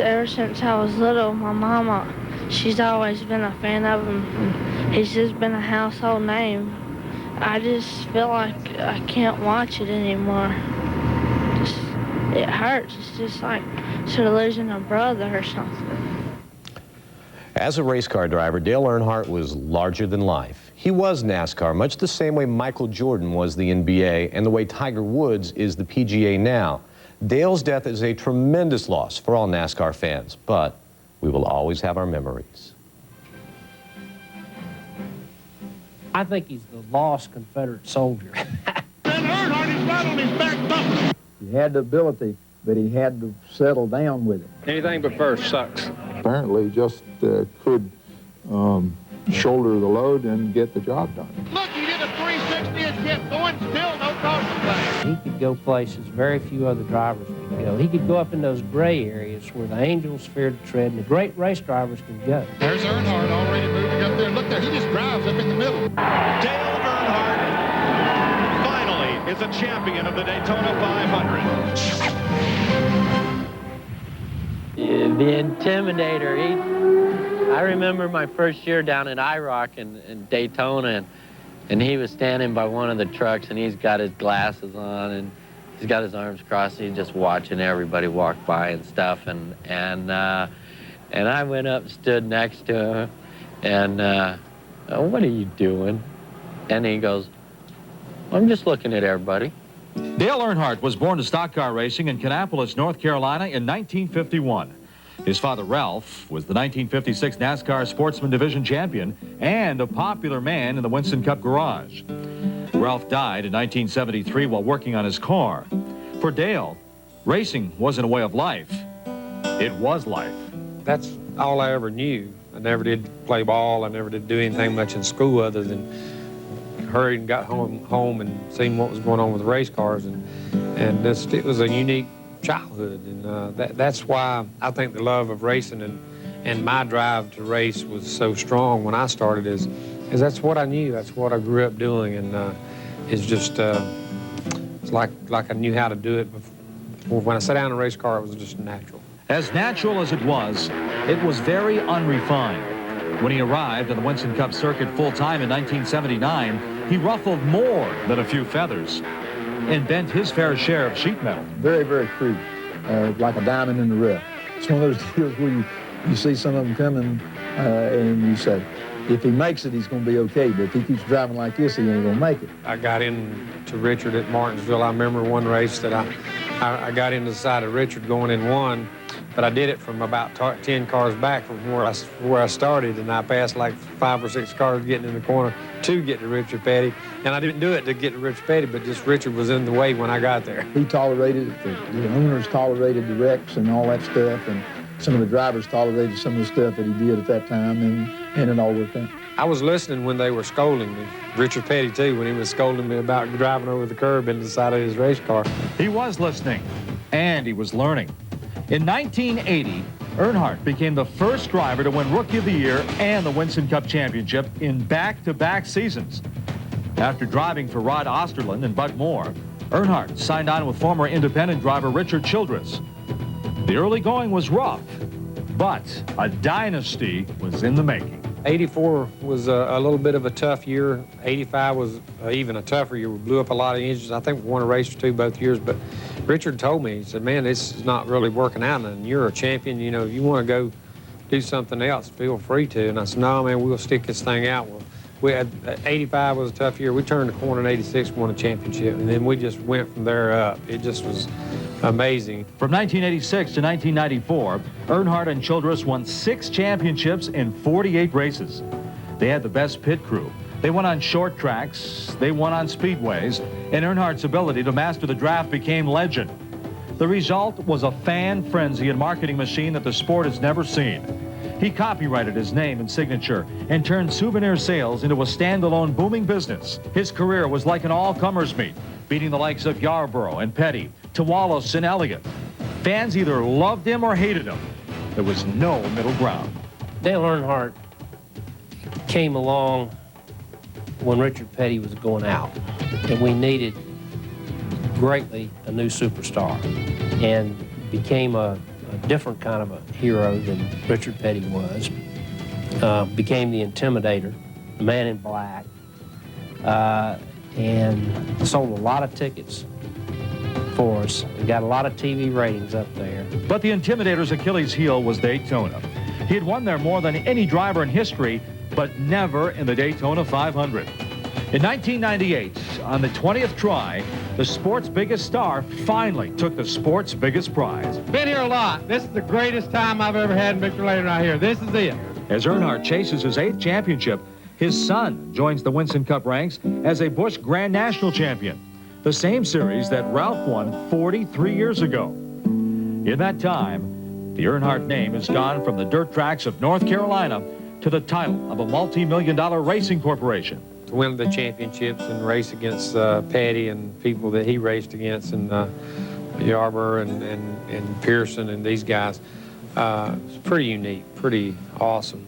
ever since I was little, my mama, she's always been a fan of him, and he's just been a household name. I just feel like I can't watch it anymore. It hurts. It's just like sort of losing a brother or something. As a race car driver, Dale Earnhardt was larger than life. He was NASCAR, much the same way Michael Jordan was the NBA and the way Tiger Woods is the PGA now. Dale's death is a tremendous loss for all NASCAR fans, but we will always have our memories. I think he's the lost Confederate soldier. Earnhardt is right on his back bumper. He had the ability, but he had to settle down with it. Anything but first sucks. Apparently just could shoulder the load and get the job done. Look, he did a 360 and kept going, still no caution flag. He could go places very few other drivers could go. He could go up in those gray areas where the angels feared to tread, and the great race drivers can go. There's Earnhardt already moving up there. Look there, he just drives up in the middle. Dale Earnhardt finally is a champion of the Daytona 500. The Intimidator, I remember my first year down at IROC in Daytona, and he was standing by one of the trucks, and he's got his glasses on, and he's got his arms crossed, and he's just watching everybody walk by and stuff, and I went up and stood next to him, and what are you doing? And he goes, I'm just looking at everybody. Dale Earnhardt was born to stock car racing in Kannapolis, North Carolina in 1951. His father, Ralph, was the 1956 NASCAR Sportsman Division champion and a popular man in the Winston Cup garage. Ralph died in 1973 while working on his car. For Dale, racing wasn't a way of life. It was life. That's all I ever knew. I never did play ball. I never did do anything much in school other than hurried and got home and seen what was going on with race cars. And it was a unique childhood. And that's why I think the love of racing and my drive to race was so strong when I started is that's what I knew. That's what I grew up doing. And it's just, it's like I knew how to do it before. When I sat down in a race car, it was just natural. As natural as it was very unrefined. When he arrived on the Winston Cup circuit full-time in 1979, he ruffled more than a few feathers and bent his fair share of sheet metal. Very, very crude, like a diamond in the rough. It's one of those deals where you see some of them coming and you say, if he makes it, he's going to be okay, but if he keeps driving like this, he ain't going to make it. I got into Richard at Martinsville. I remember one race that I got into the side of Richard going in one, but I did it from about 10 cars back from where I started, and I passed like 5 or 6 cars getting in the corner to get to Richard Petty. And I didn't do it to get to Richard Petty, but just Richard was in the way when I got there. He tolerated it. The owners tolerated the wrecks and all that stuff, and some of the drivers tolerated some of the stuff that he did at that time, and it all worked out. I was listening when they were scolding me. Richard Petty, too, when he was scolding me about driving over the curb into the side of his race car. He was listening, and he was learning. In 1980, Earnhardt became the first driver to win Rookie of the Year and the Winston Cup Championship in back-to-back seasons. After driving for Rod Osterlund and Bud Moore, Earnhardt signed on with former independent driver Richard Childress. The early going was rough, but a dynasty was in the making. 84 was a little bit of a tough year. 85 was even a tougher year. We blew up a lot of engines. I think we won a race or two both years, but Richard told me, he said, man, this is not really working out, and you're a champion. You know, if you want to go do something else, feel free to. And I said, no, man, we'll stick this thing out. Well, we had 85 was a tough year. We turned the corner in 86, won a championship, and then we just went from there up. It just was amazing. From 1986 to 1994, Earnhardt and Childress won 6 championships in 48 races. They had the best pit crew. They won on short tracks, they won on speedways, and Earnhardt's ability to master the draft became legend. The result was a fan frenzy and marketing machine that the sport has never seen. He copyrighted his name and signature and turned souvenir sales into a standalone booming business. His career was like an all-comers meet, beating the likes of Yarborough and Petty, to Wallace and Elliott. Fans either loved him or hated him. There was no middle ground. Dale Earnhardt came along when Richard Petty was going out, and we needed greatly a new superstar, and became a different kind of a hero than Richard Petty was. Became the Intimidator, the Man in Black, and sold a lot of tickets for us. We got a lot of TV ratings up there. But the Intimidator's Achilles heel was Daytona. He had won there more than any driver in history, but never in the Daytona 500. In 1998, on the 20th try, the sport's biggest star finally took the sport's biggest prize. Been here a lot. This is the greatest time I've ever had in victory lane right here. This is it. As Earnhardt chases his 8th championship, his son joins the Winston Cup ranks as a Busch Grand National champion, the same series that Ralph won 43 years ago. In that time, the Earnhardt name has gone from the dirt tracks of North Carolina to the title of a multi-million-dollar racing corporation. To win the championships and race against Petty and people that he raced against, and Yarber and Pearson and these guys, it's pretty unique, pretty awesome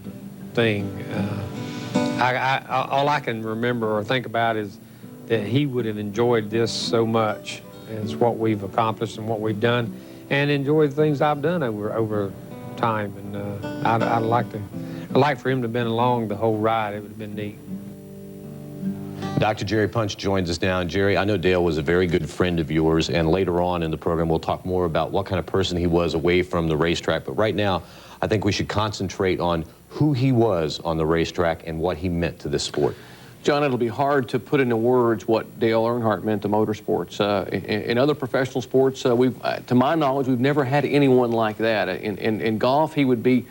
thing. All I can remember or think about is that he would have enjoyed this so much as what we've accomplished and what we've done, and enjoyed the things I've done over time. And I'd like for him to have been along the whole ride. It would have been neat. Dr. Jerry Punch joins us now. And Jerry, I know Dale was a very good friend of yours, and later on in the program we'll talk more about what kind of person he was away from the racetrack. But right now, I think we should concentrate on who he was on the racetrack and what he meant to this sport. John, it'll be hard to put into words what Dale Earnhardt meant to motorsports. In other professional sports, to my knowledge, we've never had anyone like that. In golf, he would be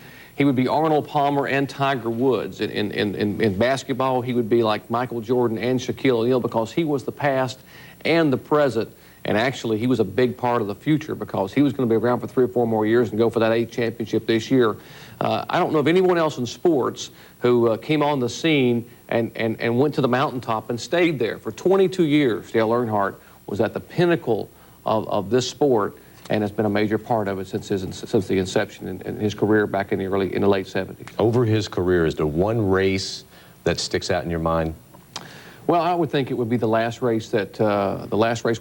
Arnold Palmer and Tiger Woods. In basketball, he would be like Michael Jordan and Shaquille O'Neal, because he was the past and the present. And actually, he was a big part of the future, because he was going to be around for 3 or 4 more years and go for that 8th championship this year. I don't know of anyone else in sports who came on the scene and went to the mountaintop and stayed there. For 22 years, Dale Earnhardt was at the pinnacle of this sport, and has been a major part of it since the inception in his career back in the late 70s. Over his career, is there one race that sticks out in your mind? Well, I would think it would be the last race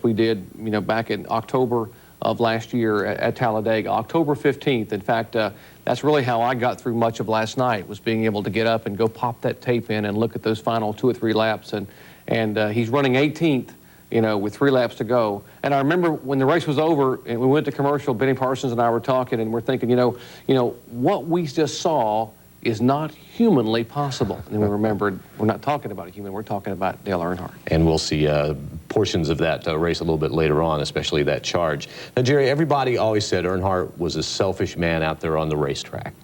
we did, back in October of last year at Talladega, October 15th. In fact, that's really how I got through much of last night, was being able to get up and go pop that tape in and look at those final 2 or 3 laps. And he's running 18th, with 3 laps to go. And I remember when the race was over and we went to commercial, Benny Parsons and I were talking, and we're thinking, what we just saw is not humanly possible. And then we remembered, we're not talking about a human, we're talking about Dale Earnhardt. And we'll see portions of that race a little bit later on, especially that charge. Now, Jerry, everybody always said Earnhardt was a selfish man out there on the racetrack,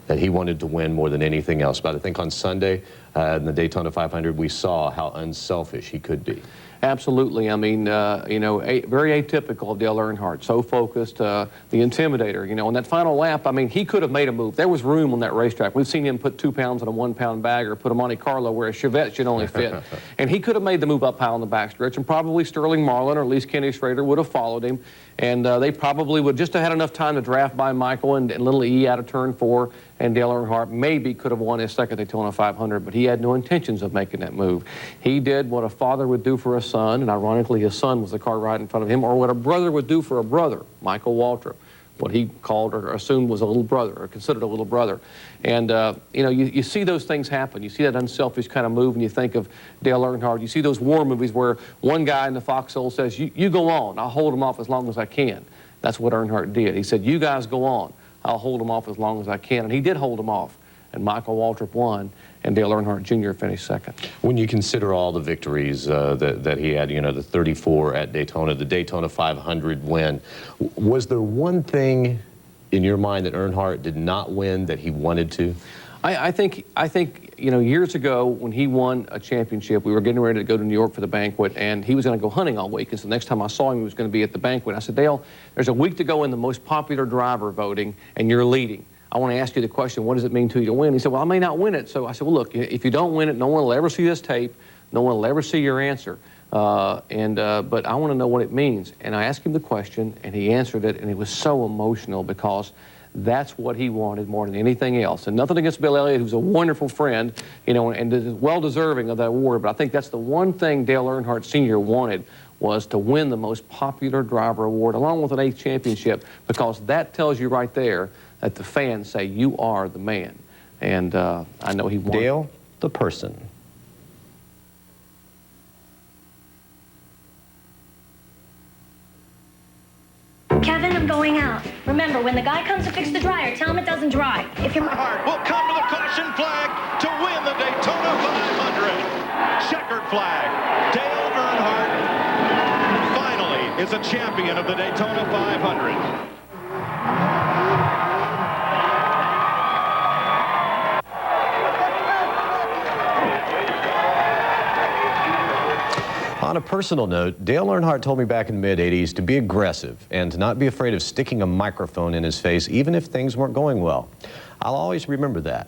that he wanted to win more than anything else. But I think on Sunday, in the Daytona 500, we saw how unselfish he could be. Absolutely. I mean, very atypical of Dale Earnhardt. So focused, the intimidator. On that final lap, I mean, he could have made a move. There was room on that racetrack. We've seen him put 2 pounds in a 1-pound bag, or put a Monte Carlo where a Chevette should only fit. And he could have made the move up high on the backstretch, and probably Sterling Marlin or at least Kenny Schrader would have followed him. And they probably would just have had enough time to draft by Michael and Little E out of turn 4, and Dale Earnhardt maybe could have won his 2nd Daytona 500, but he had no intentions of making that move. He did what a father would do for a son, and ironically his son was the car right in front of him, or what a brother would do for a brother, Michael Waltrip, what he called or assumed was a little brother, or considered a little brother. And, you see those things happen. You see that unselfish kind of move, and you think of Dale Earnhardt. You see those war movies where one guy in the foxhole says, you go on, I'll hold him off as long as I can. That's what Earnhardt did. He said, you guys go on, I'll hold him off as long as I can. And he did hold him off. And Michael Waltrip won, and Dale Earnhardt Jr. finished 2nd. When you consider all the victories that he had, the 34 at Daytona, the Daytona 500 win, was there one thing in your mind that Earnhardt did not win that he wanted to? I think years ago when he won a championship, we were getting ready to go to New York for the banquet, and he was going to go hunting all week. And so the next time I saw him, he was going to be at the banquet. I said, Dale, there's a week to go in the most popular driver voting, and you're leading. I want to ask you the question, what does it mean to you to win? He said, well, I may not win it. So I said, well, look, if you don't win it, no one will ever see this tape. No one will ever see your answer. But I want to know what it means. And I asked him the question, and he answered it, and it was so emotional, because that's what he wanted more than anything else. And nothing against Bill Elliott, who's a wonderful friend, and is well-deserving of that award. But I think that's the one thing Dale Earnhardt Sr. wanted, was to win the most popular driver award, along with an 8th championship, because that tells you right there that the fans say, you are the man. And I know he won. Dale, the person. Kevin, I'm going out. Remember, when the guy comes to fix the dryer, tell him it doesn't dry. If you're Earnhardt will come to the caution flag to win the Daytona 500. Checkered flag. Dale Earnhardt finally is a champion of the Daytona 500. On a personal note, Dale Earnhardt told me back in the mid-'80s to be aggressive and to not be afraid of sticking a microphone in his face even if things weren't going well. I'll always remember that.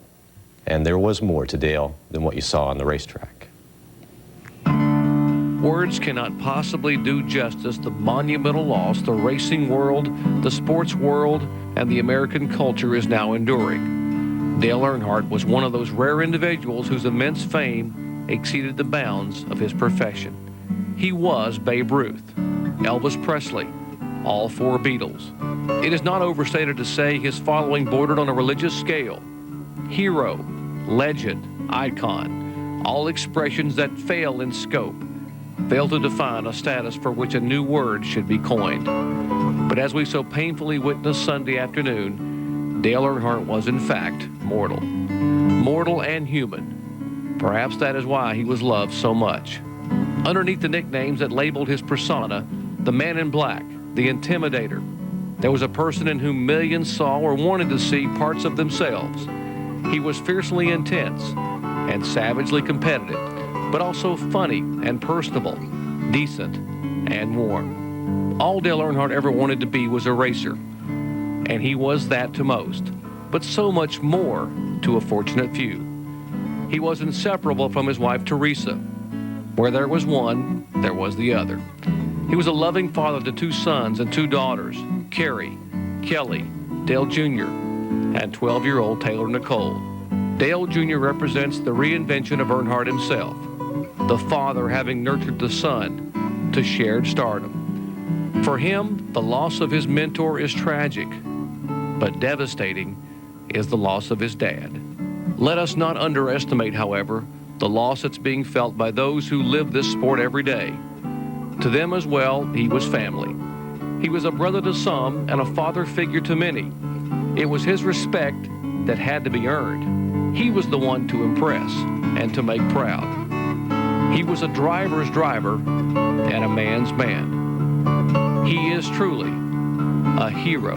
And there was more to Dale than what you saw on the racetrack. Words cannot possibly do justice the monumental loss the racing world, the sports world, and the American culture is now enduring. Dale Earnhardt was one of those rare individuals whose immense fame exceeded the bounds of his profession. He was Babe Ruth, Elvis Presley, all four Beatles. It is not overstated to say his following bordered on a religious scale. Hero, legend, icon, all expressions that fail in scope, fail to define a status for which a new word should be coined. But as we so painfully witnessed Sunday afternoon, Dale Earnhardt was in fact mortal. Mortal and human. Perhaps that is why he was loved so much. Underneath the nicknames that labeled his persona, the Man in Black, the Intimidator, there was a person in whom millions saw or wanted to see parts of themselves. He was fiercely intense and savagely competitive, but also funny and personable, decent and warm. All Dale Earnhardt ever wanted to be was a racer, and he was that to most, but so much more to a fortunate few. He was inseparable from his wife, Teresa. Where there was one, there was the other. He was a loving father to two sons and two daughters, Carrie, Kelly, Dale Jr., and 12-year-old Taylor Nicole. Dale Jr. represents the reinvention of Earnhardt himself, the father having nurtured the son to shared stardom. For him, the loss of his mentor is tragic, but devastating is the loss of his dad. Let us not underestimate, however, the loss that's being felt by those who live this sport every day. To them as well, he was family. He was a brother to some and a father figure to many. It was his respect that had to be earned. He was the one to impress and to make proud. He was a driver's driver and a man's man. He is truly a hero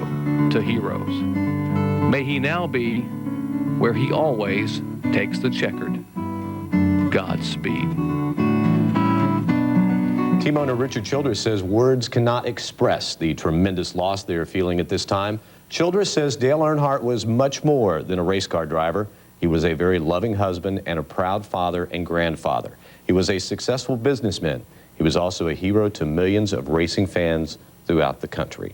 to heroes. May he now be where he always takes the checkered. Godspeed. Team owner Richard Childress says words cannot express the tremendous loss they are feeling at this time. Childress says Dale Earnhardt was much more than a race car driver. He was a very loving husband and a proud father and grandfather. He was a successful businessman. He was also a hero to millions of racing fans throughout the country.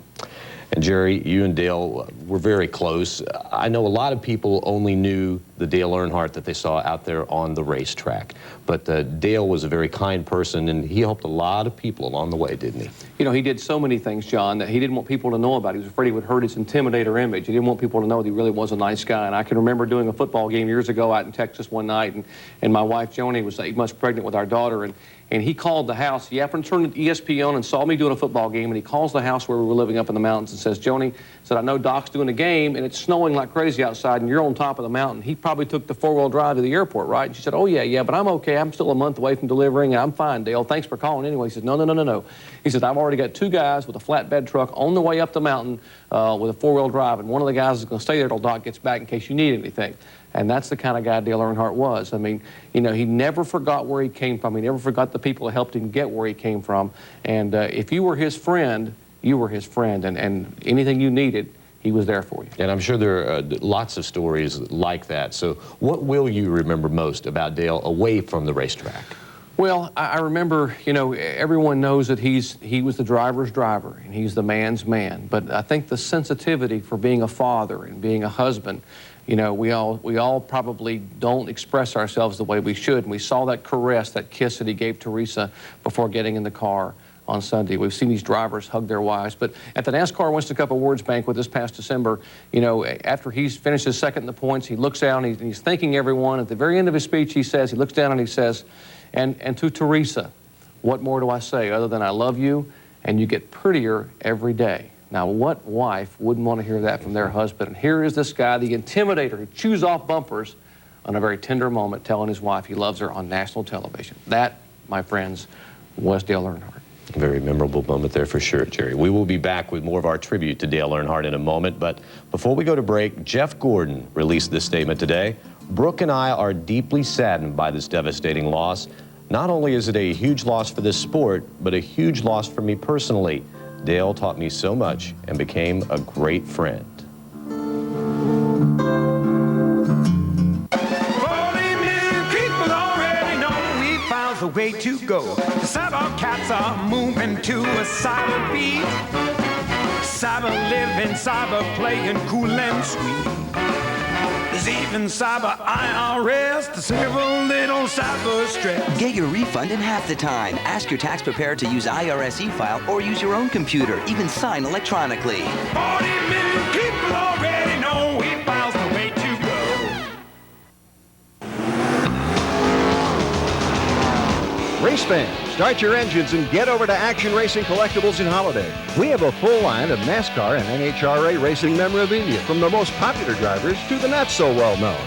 And Jerry, you and Dale were very close. I know a lot of people only knew the Dale Earnhardt that they saw out there on the racetrack. But Dale was a very kind person, and he helped a lot of people along the way, didn't he? You know, he did so many things, John, that he didn't want people to know about. He was afraid he would hurt his intimidator image. He didn't want people to know that he really was a nice guy. And I can remember doing a football game years ago out in Texas one night, and my wife, Joni, was 8 months pregnant with our daughter, and he called the house. He happened to turn the ESP on and saw me doing a football game, and he calls the house where we were living up in the mountains and says, Joni, said, I know Doc's doing a game, and it's snowing like crazy outside, and you're on top of the mountain. He probably took the four-wheel drive to the airport, right? And she said, oh, yeah, but I'm okay. I'm still a month away from delivering, and I'm fine, Dale. Thanks for calling anyway. He said, no. He said, I've already got 2 guys with a flatbed truck on the way up the mountain with a four-wheel drive, and one of the guys is going to stay there till Doc gets back in case you need anything. And that's the kind of guy Dale Earnhardt was. I mean, you know, he never forgot where he came from. He never forgot the people that helped him get where he came from. And if you were his friend, you were his friend. And anything you needed, he was there for you. And I'm sure there are lots of stories like that. So what will you remember most about Dale away from the racetrack? Well, I remember, you know, everyone knows that he was the driver's driver and he's the man's man. But I think the sensitivity for being a father and being a husband, you know, we all probably don't express ourselves the way we should. And we saw that caress, that kiss that he gave Teresa before getting in the car on Sunday. We've seen these drivers hug their wives. But at the NASCAR Winston Cup Awards banquet this past December, you know, after he's finished his second in the points, he looks down and he's thanking everyone. At the very end of his speech, he looks down and he says, and to Teresa, what more do I say other than I love you and you get prettier every day? Now, what wife wouldn't want to hear that from their husband? And here is this guy, the intimidator, who chews off bumpers on a very tender moment, telling his wife he loves her on national television. That my friends, was Dale Earnhardt. Very memorable moment there for sure, Jerry. We will be back with more of our tribute to Dale Earnhardt in a moment, but before we go to break, Jeff Gordon released this statement today. Brooke and I are deeply saddened by this devastating loss. Not only is it a huge loss for this sport, but a huge loss for me personally. Dale taught me so much and became a great friend. The way to go. The cyber cats are moving to a cyber beat. Cyber living, cyber playing cool and sweet. There's even cyber IRS to save a little cyber stress. Get your refund in half the time. Ask your tax preparer to use IRS e-file or use your own computer. Even sign electronically. 40 million people already know e-file's the way to go. Race fans, start your engines and get over to Action Racing Collectibles in Holiday. We have a full line of NASCAR and NHRA racing memorabilia, from the most popular drivers to the not so well known.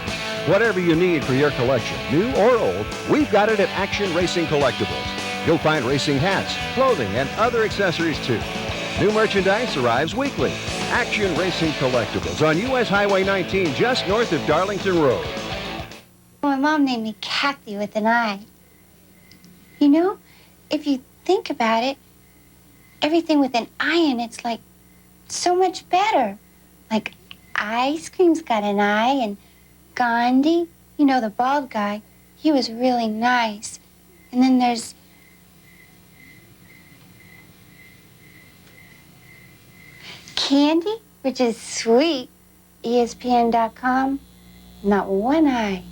Whatever you need for your collection, new or old, we've got it at Action Racing Collectibles. You'll find racing hats, clothing, and other accessories too. New merchandise arrives weekly. Action Racing Collectibles on US Highway 19, just north of Darlington Road. My mom named me Kathy with an I. You know, if you think about it, everything with an I in it's like so much better. Like ice cream's got an I, and Gandhi, you know, the bald guy, he was really nice. And then there's Candy, which is sweet. ESPN.com, not one I.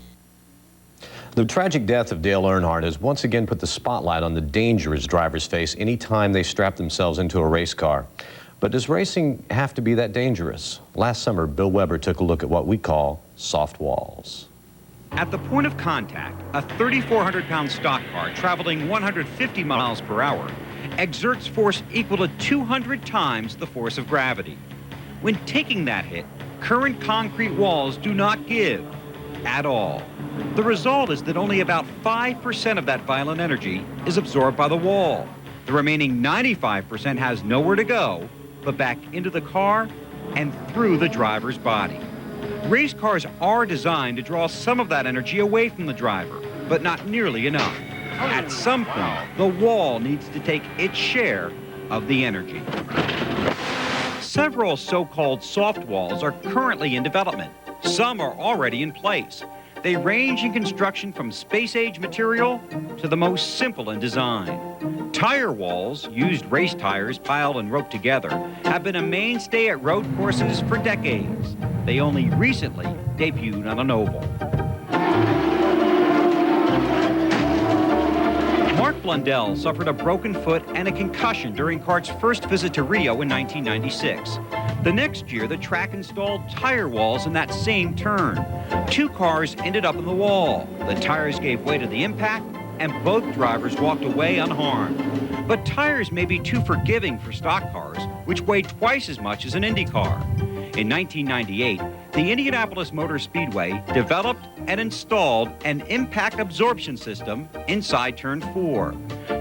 The tragic death of Dale Earnhardt has once again put the spotlight on the dangers drivers face anytime they strap themselves into a race car. But does racing have to be that dangerous? Last summer, Bill Weber took a look at what we call soft walls. At the point of contact, a 3,400-pound stock car traveling 150 miles per hour exerts force equal to 200 times the force of gravity. When taking that hit, current concrete walls do not give at all. The result is that only about 5% of that violent energy is absorbed by the wall. The remaining 95% has nowhere to go but back into the car and through the driver's body. Race cars are designed to draw some of that energy away from the driver, but not nearly enough. At some point, the wall needs to take its share of the energy. Several so-called soft walls are currently in development. Some are already in place. They range in construction from space-age material to the most simple in design. Tire walls, used race tires piled and roped together, have been a mainstay at road courses for decades. They only recently debuted on an oval. Mark Blundell suffered a broken foot and a concussion during Cart's first visit to Rio in 1996. The next year, the track installed tire walls in that same turn. Two cars ended up in the wall. The tires gave way to the impact, and both drivers walked away unharmed. But tires may be too forgiving for stock cars, which weigh twice as much as an Indy car. In 1998, the Indianapolis Motor Speedway developed and installed an impact absorption system inside Turn 4.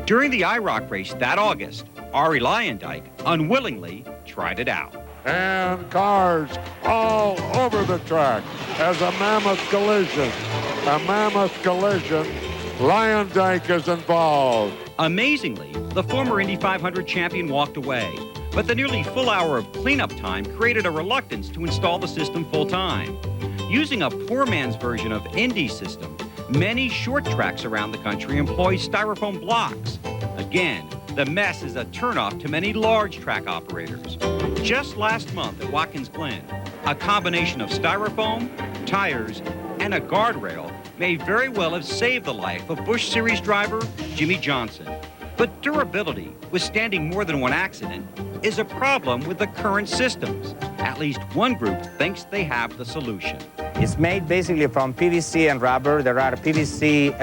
During the IROC race that August, Ari Lyondike unwillingly tried it out. And cars all over the track as a mammoth collision. A mammoth collision. Lyondike is involved. Amazingly, the former Indy 500 champion walked away, but the nearly full hour of cleanup time created a reluctance to install the system full-time. Using a poor man's version of Indy's system, many short tracks around the country employ styrofoam blocks. Again, the mess is a turnoff to many large track operators. Just last month at Watkins Glen, a combination of styrofoam, tires, and a guardrail may very well have saved the life of Busch Series driver Jimmy Johnson. But durability, withstanding more than one accident, is a problem with the current systems. At least one group thinks they have the solution. It's made basically from PVC and rubber. There are PVC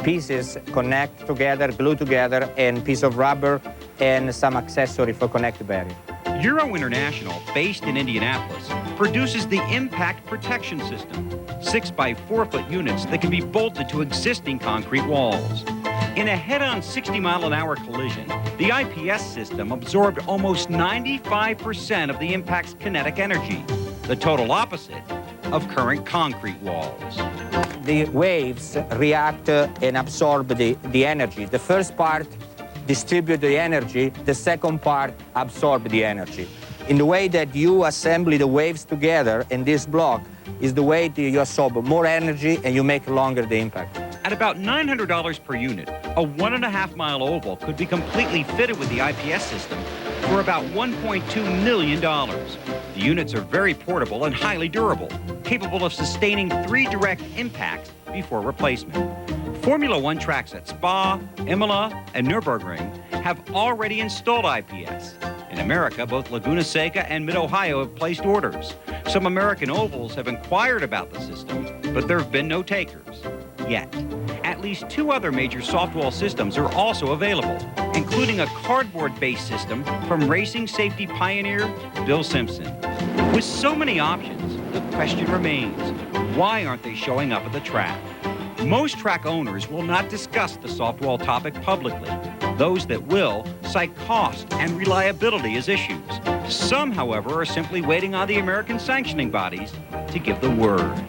pieces connect together, glue together, and piece of rubber and some accessory for connect barrier. Euro International, based in Indianapolis, produces the Impact Protection System, 6 by 4 foot units that can be bolted to existing concrete walls. In a head-on 60-mile-an-hour collision, the IPS system absorbed almost 95% of the impact's kinetic energy, the total opposite of current concrete walls. The waves react and absorb the energy. The first part distribute the energy, the second part absorb the energy. In the way that you assemble the waves together in this block is the way that you absorb more energy and you make longer the impact. At about $900 per unit, a 1.5-mile oval could be completely fitted with the IPS system for about $1.2 million. The units are very portable and highly durable, capable of sustaining 3 direct impacts before replacement. Formula One tracks at Spa, Imola, and Nürburgring have already installed IPS. In America, both Laguna Seca and Mid-Ohio have placed orders. Some American ovals have inquired about the system, but there have been no takers yet. At least 2 other major soft wall systems are also available, including a cardboard-based system from racing safety pioneer Bill Simpson. With so many options, the question remains, why aren't they showing up at the track? Most track owners will not discuss the soft wall topic publicly. Those that will cite cost and reliability as issues. Some, however, are simply waiting on the American sanctioning bodies to give the word.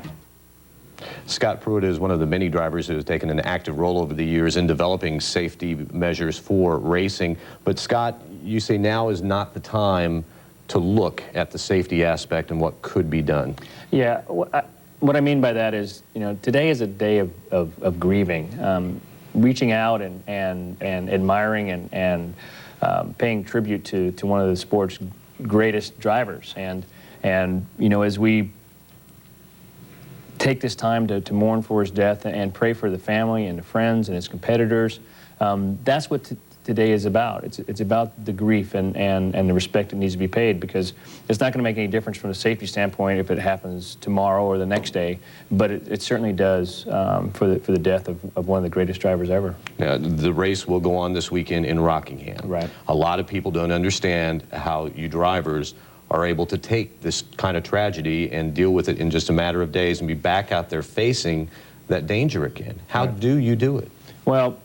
Scott Pruitt is one of the many drivers who has taken an active role over the years in developing safety measures for racing. But Scott, you say now is not the time to look at the safety aspect and what could be done. Yeah, what I mean by that is, you know, today is a day of grieving, reaching out and admiring and paying tribute to one of the sport's greatest drivers. And you know, as we take this time to mourn for his death and pray for the family and the friends and his competitors, that's what today is about. It's about the grief and the respect that needs to be paid, because it's not going to make any difference from a safety standpoint if it happens tomorrow or the next day, but it certainly does for the death of one of the greatest drivers ever. Now, the race will go on this weekend in Rockingham. Right. A lot of people don't understand how you drivers are able to take this kind of tragedy and deal with it in just a matter of days and be back out there facing that danger again. How do you do it? Well,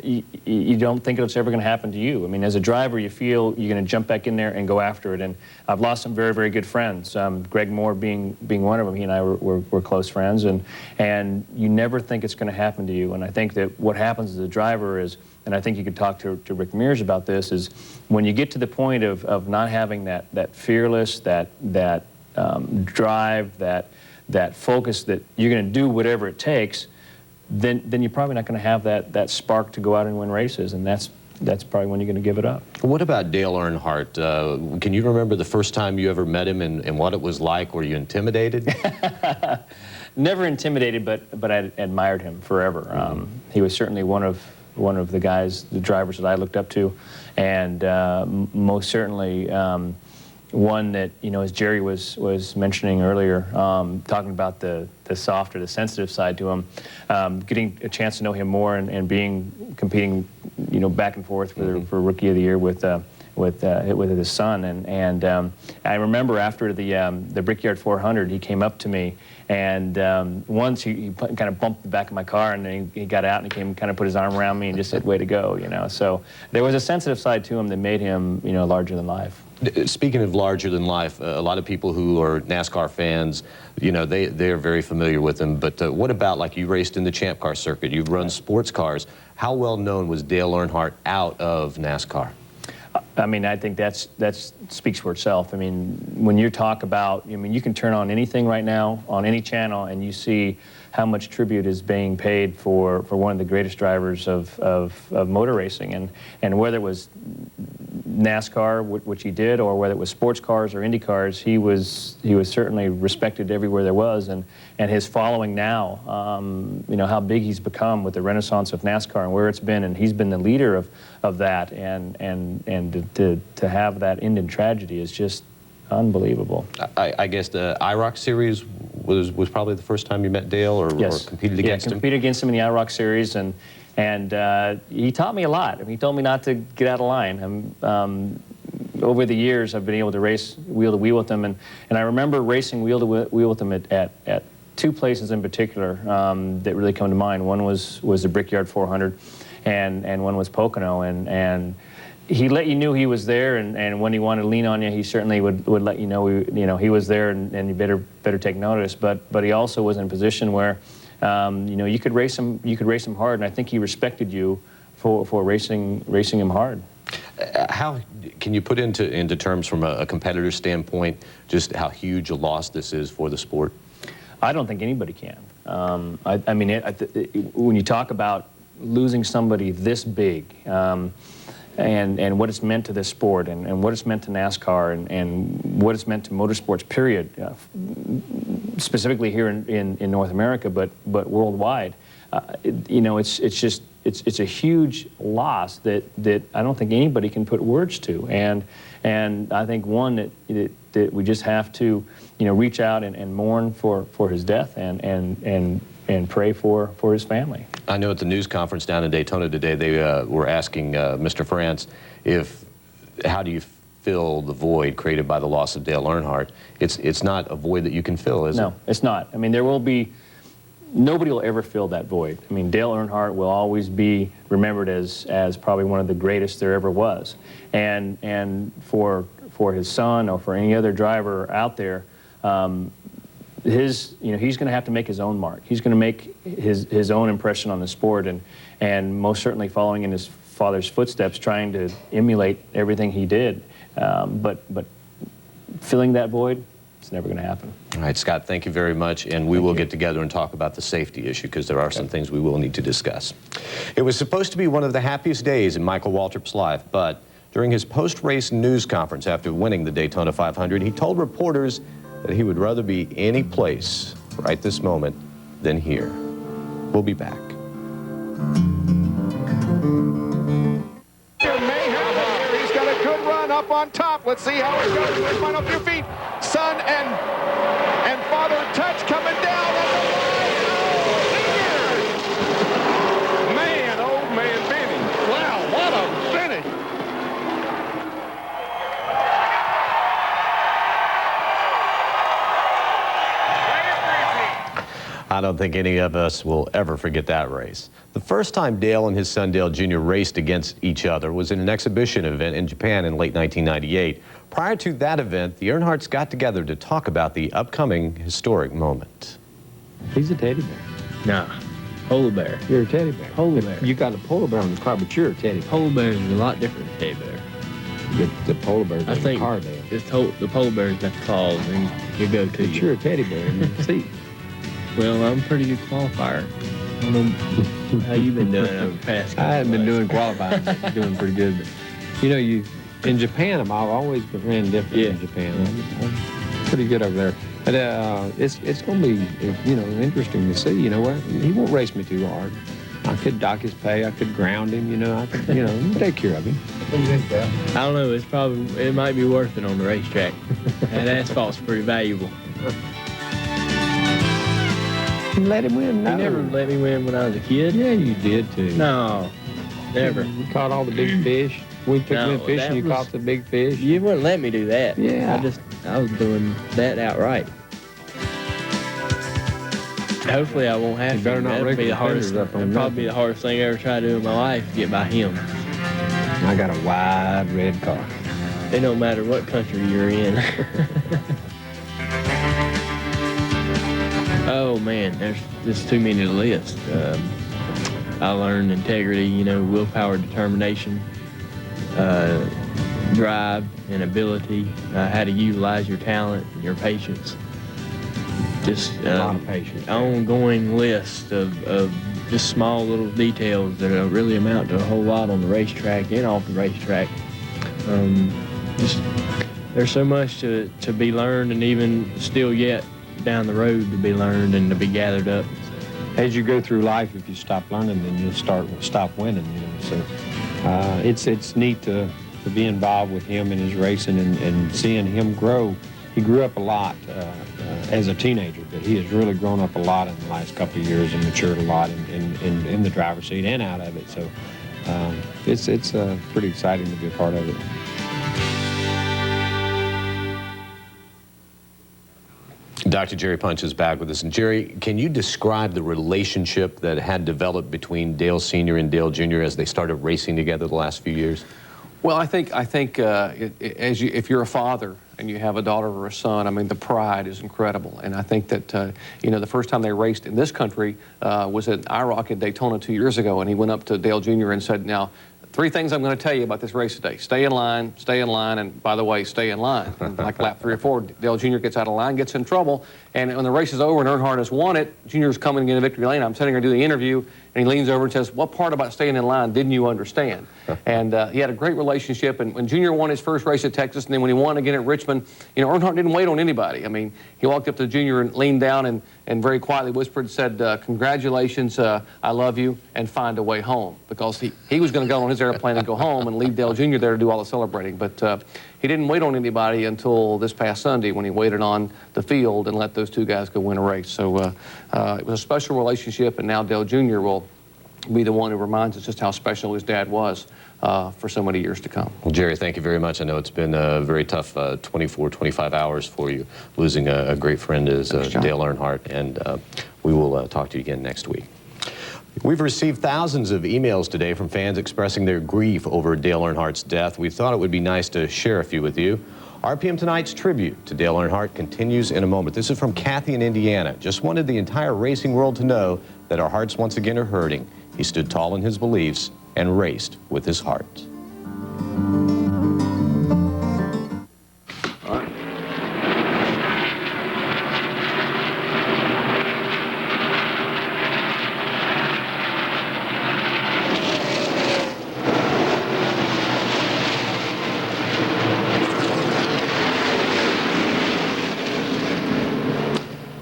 you don't think it's ever going to happen to you. I mean, as a driver, you feel you're going to jump back in there and go after it. And I've lost some very, very good friends. Greg Moore being one of them. He and I were close friends. And you never think it's going to happen to you. And I think that what happens as a driver is, and I think you could talk to Rick Mears about this, is when you get to the point of not having that fearless, that drive, that focus that you're going to do whatever it takes, then you're probably not going to have that spark to go out and win races, and that's probably when you're going to give it up. What about Dale Earnhardt? Can you remember the first time you ever met him and what it was like? Were you intimidated? Never intimidated, but I admired him forever. He was certainly one of the guys, the drivers that I looked up to, and most certainly one that, you know, as Jerry was mentioning earlier, talking about the softer, the sensitive side to him, getting a chance to know him more and competing, you know, back and forth for Rookie of the Year with his son, and I remember after the Brickyard 400, he came up to me, and once he kind of bumped the back of my car, and then he got out and he came kind of put his arm around me and just said, "Way to go," you know. So there was a sensitive side to him that made him, you know, larger than life. Speaking of larger than life, a lot of people who are NASCAR fans, you know, they're very familiar with him. But what about, like, you raced in the Champ Car circuit, you've run sports cars. How well known was Dale Earnhardt out of NASCAR? I mean, I think that speaks for itself. I mean, when you talk about, I mean, you can turn on anything right now on any channel and you see how much tribute is being paid for one of the greatest drivers of motor racing, and whether it was NASCAR, which he did, or whether it was sports cars or Indy cars, he was certainly respected everywhere there was, and his following now, you know, how big he's become with the renaissance of NASCAR and where it's been, and he's been the leader of that, and to have that end in tragedy is just unbelievable. I guess the IROC series was probably the first time you met Dale, or competed against him? Yeah, competed against him in the IROC series, and he taught me a lot. I mean, he told me not to get out of line. Over the years, I've been able to race wheel to wheel with him, and I remember racing wheel to wheel with him at two places in particular that really come to mind. One was the Brickyard 400, and one was Pocono, and he let you know he was there, and when he wanted to lean on you, he certainly would let you know he was there, and you better take notice. But he also was in a position where you could race him hard, and I think he respected you for racing him hard. How can you put into terms from a competitor's standpoint just how huge a loss this is for the sport? I don't think anybody can. I mean, when you talk about losing somebody this big, and what it's meant to this sport, and what it's meant to NASCAR, and what it's meant to motorsports, period, specifically here in North America, but worldwide, it's a huge loss that I don't think anybody can put words to, and I think one that we just have to reach out and mourn for his death and pray for his family. I know at the news conference down in Daytona today, they were asking Mr. France how do you fill the void created by the loss of Dale Earnhardt? It's not a void that you can fill, is it? No, it's not. I mean, nobody will ever fill that void. I mean, Dale Earnhardt will always be remembered as probably one of the greatest there ever was. And for his son or for any other driver out there, he's going to have to make his own mark. He's going to make his own impression on the sport, and most certainly following in his father's footsteps, trying to emulate everything he did. But filling that void, it's never going to happen. All right, Scott, thank you very much, and we will get together and talk about the safety issue, because there are some things we will need to discuss. It was supposed to be one of the happiest days in Michael Waltrip's life, but during his post-race news conference after winning the Daytona 500, he told reporters that he would rather be any place right this moment than here. We'll be back. He's got a good run up on top. Let's see how it goes with his final few feet. Son and father touch coming down on the line. Oh, man, old man Benny. Wow, what a finish. I don't think any of us will ever forget that race. The first time Dale and his son Dale Jr. raced against each other was in an exhibition event in Japan in late 1998. Prior to that event, the Earnhardts got together to talk about the upcoming historic moment. He's a teddy bear. Nah, polar bear. You're a teddy bear. Polar bear. You got a polar bear on the car, but you're a teddy bear. Polar bear is a lot different than teddy bear. The polar bear is I think a car bear. the polar bear's got the claws and you go to But you're a teddy bear in the seat. Well, I'm a pretty good qualifier. I don't know how you been doing over the past I haven't been doing qualifying, but doing pretty good. But, in Japan, I've always ran different in Japan. I'm pretty good over there. But it's going to be, interesting to see. You know what? He won't race me too hard. I could dock his pay. I could ground him. I could, take care of him. What do you think, Dad? I don't know. It might be worth it on the racetrack. That asphalt's pretty valuable. Let him win. No. You never let me win when I was a kid. Yeah, you did too. No, never. You caught all the big fish. We took him fishing. You caught the big fish. You wouldn't let me do that. Yeah. I was doing that outright. Hopefully, I won't have to. You better not That'd be the hardest. up on That'd probably be the hardest thing I ever tried to do in my life, to get by him. I got a wide red car. It don't matter what country you're in. Oh man, there's too many to list. I learned integrity, willpower, determination, drive, and ability. How to utilize your talent and your patience. Just a lot of patience. Ongoing list of just small little details that really amount to a whole lot on the racetrack and off the racetrack. There's so much to be learned, and even still yet down the road to be learned and to be gathered up. As you go through life, if you stop learning, then you'll stop winning. So it's neat to be involved with him in his racing and seeing him grow. He grew up a lot as a teenager, but he has really grown up a lot in the last couple of years and matured a lot in the driver's seat and out of it. So it's pretty exciting to be a part of it. Dr. Jerry Punch is back with us. And Jerry, can you describe the relationship that had developed between Dale Sr. and Dale Jr. as they started racing together the last few years? Well, I think if you're a father and you have a daughter or a son, I mean, the pride is incredible. And I think that, you know, the first time they raced in this country was at IROC at Daytona 2 years ago, and he went up to Dale Jr. and said, now, 3 things I'm going to tell you about this race today. Stay in line, and by the way, stay in line. And like lap 3 or 4, Dale Jr. gets out of line, gets in trouble, and when the race is over and Earnhardt has won it, Jr.'s coming into victory lane. I'm sitting here to do the interview, and he leans over and says, what part about staying in line didn't you understand? And he had a great relationship, and when Jr. won his first race at Texas, and then when he won again at Richmond, you know, Earnhardt didn't wait on anybody. I mean, he walked up to Jr. and leaned down and very quietly whispered and said, congratulations, I love you, and find a way home. Because he was going to go on his airplane and go home and leave Dale Jr. there to do all the celebrating. But he didn't wait on anybody until this past Sunday when he waited on the field and let those 2 guys go win a race. So it was a special relationship, and now Dale Jr. will be the one who reminds us just how special his dad was for so many years to come. Well, Jerry, thank you very much. I know it's been a very tough 24, 25 hours for you, losing a great friend as Dale Earnhardt, and we will talk to you again next week. We've received thousands of emails today from fans expressing their grief over Dale Earnhardt's death. We thought it would be nice to share a few with you. RPM Tonight's tribute to Dale Earnhardt continues in a moment. This is from Kathy in Indiana. Just wanted the entire racing world to know that our hearts once again are hurting. He stood tall in his beliefs and raced with his heart.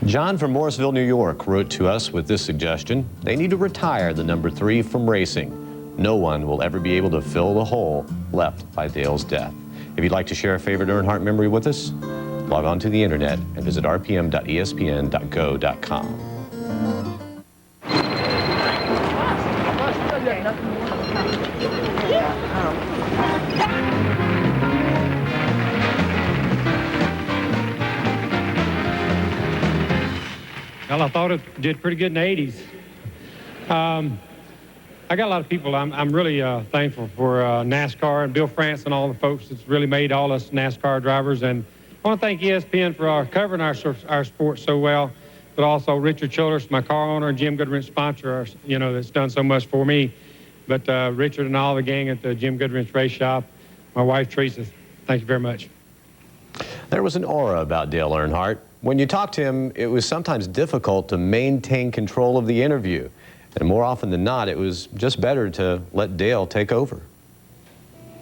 John from Morrisville, New York, wrote to us with this suggestion. They need to retire the number 3 from racing. No one will ever be able to fill the hole left by Dale's death. If you'd like to share a favorite Earnhardt memory with us, log on to the internet and visit rpm.espn.go.com. Well, I thought it did pretty good in the 80s. I got a lot of people. I'm really thankful for NASCAR and Bill France and all the folks that's really made all us NASCAR drivers. And I want to thank ESPN for covering our sport so well, but also Richard Childress, my car owner, and Jim Goodwrench sponsor, you know, that's done so much for me. But Richard and all the gang at the Jim Goodwrench Race Shop, my wife Teresa, thank you very much. There was an aura about Dale Earnhardt. When you talked to him, it was sometimes difficult to maintain control of the interview. And more often than not, it was just better to let Dale take over.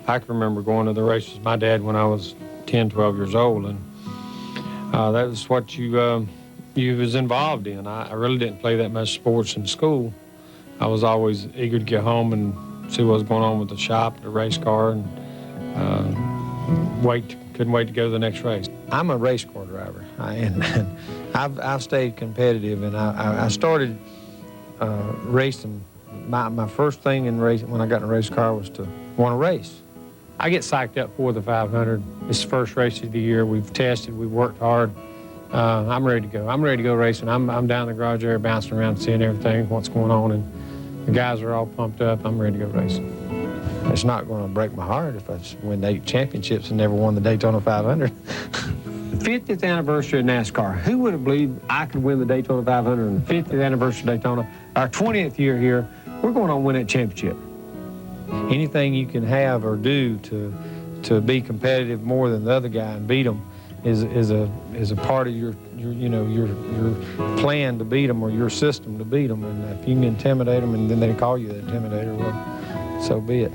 I can remember going to the races with my dad when I was 10, 12 years old, and that was what you was involved in. I really didn't play that much sports in school. I was always eager to get home and see what was going on with the shop, the race car, and couldn't wait to go to the next race. I'm a race car driver, and I've stayed competitive, and I started racing. My first thing in racing when I got in a race car was to want to race. I get psyched up for the 500. It's the first race of the year. We've tested, we've worked hard. I'm ready to go. I'm ready to go racing. I'm down in the garage area bouncing around, seeing everything, what's going on, and the guys are all pumped up. I'm ready to go racing. It's not going to break my heart if I win 8 championships and never won the Daytona 500. 50th anniversary of NASCAR. Who would have believed I could win the Daytona 500 and the 50th anniversary of Daytona? Our 20th year here, we're going to win that championship. Anything you can have or do to be competitive more than the other guy and beat them is a part of your plan to beat them or your system to beat them. And if you can intimidate them and then they call you the intimidator, well, so be it.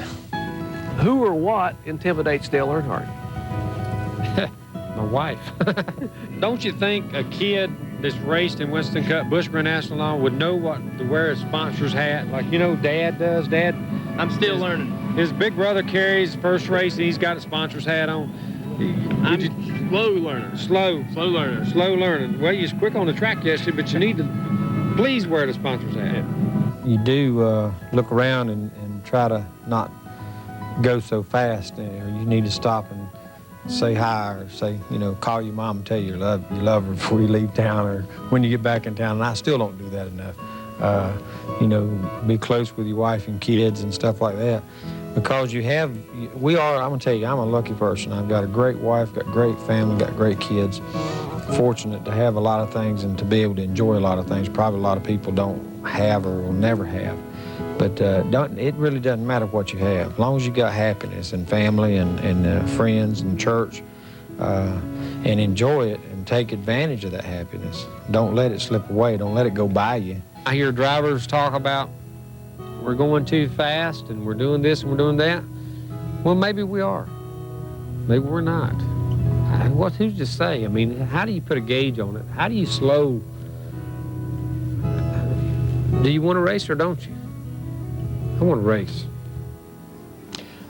Who or what intimidates Dale Earnhardt? My wife. Don't you think a kid that's raced in Winston Cup, Busch Grand National Lawn would know what to wear a sponsor's hat, like, you know, Dad does? Dad, I'm still learning. His big brother carries first race and he's got a sponsor's hat on. I'm slow learner. Slow learning. Well, you was quick on the track yesterday, but you need to please wear the sponsor's hat. You do look around and try to not go so fast. You need to stop and say hi or say, you know, call your mom and tell you you love her before you leave town or when you get back in town. And I still don't do that enough. You know, be close with your wife and kids and stuff like that. Because I'm gonna tell you, I'm a lucky person. I've got a great wife, got great family, got great kids. Fortunate to have a lot of things and to be able to enjoy a lot of things probably a lot of people don't have or will never have. But it really doesn't matter what you have. As long as you got happiness and family and friends and church, and enjoy it and take advantage of that happiness. Don't let it slip away. Don't let it go by you. I hear drivers talk about we're going too fast and we're doing this and we're doing that. Well, maybe we are. Maybe we're not. Who's to say? I mean, how do you put a gauge on it? How do you slow? Do you want to race or don't you? I want to race.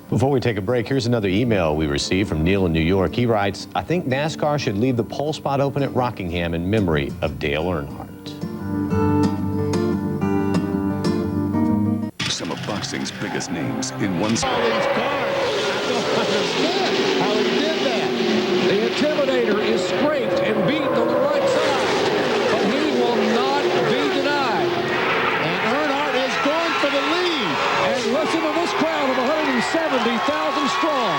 Before we take a break, here's another email we received from Neil in New York. He writes, I think NASCAR should leave the pole spot open at Rockingham in memory of Dale Earnhardt. Some of boxing's biggest names in one spot. All these cars, I don't understand how he did that. The Intimidator is scraped and beaten on the right side, but he will not be denied. And Earnhardt is going for the lead. And listen to this crowd of 170,000 strong.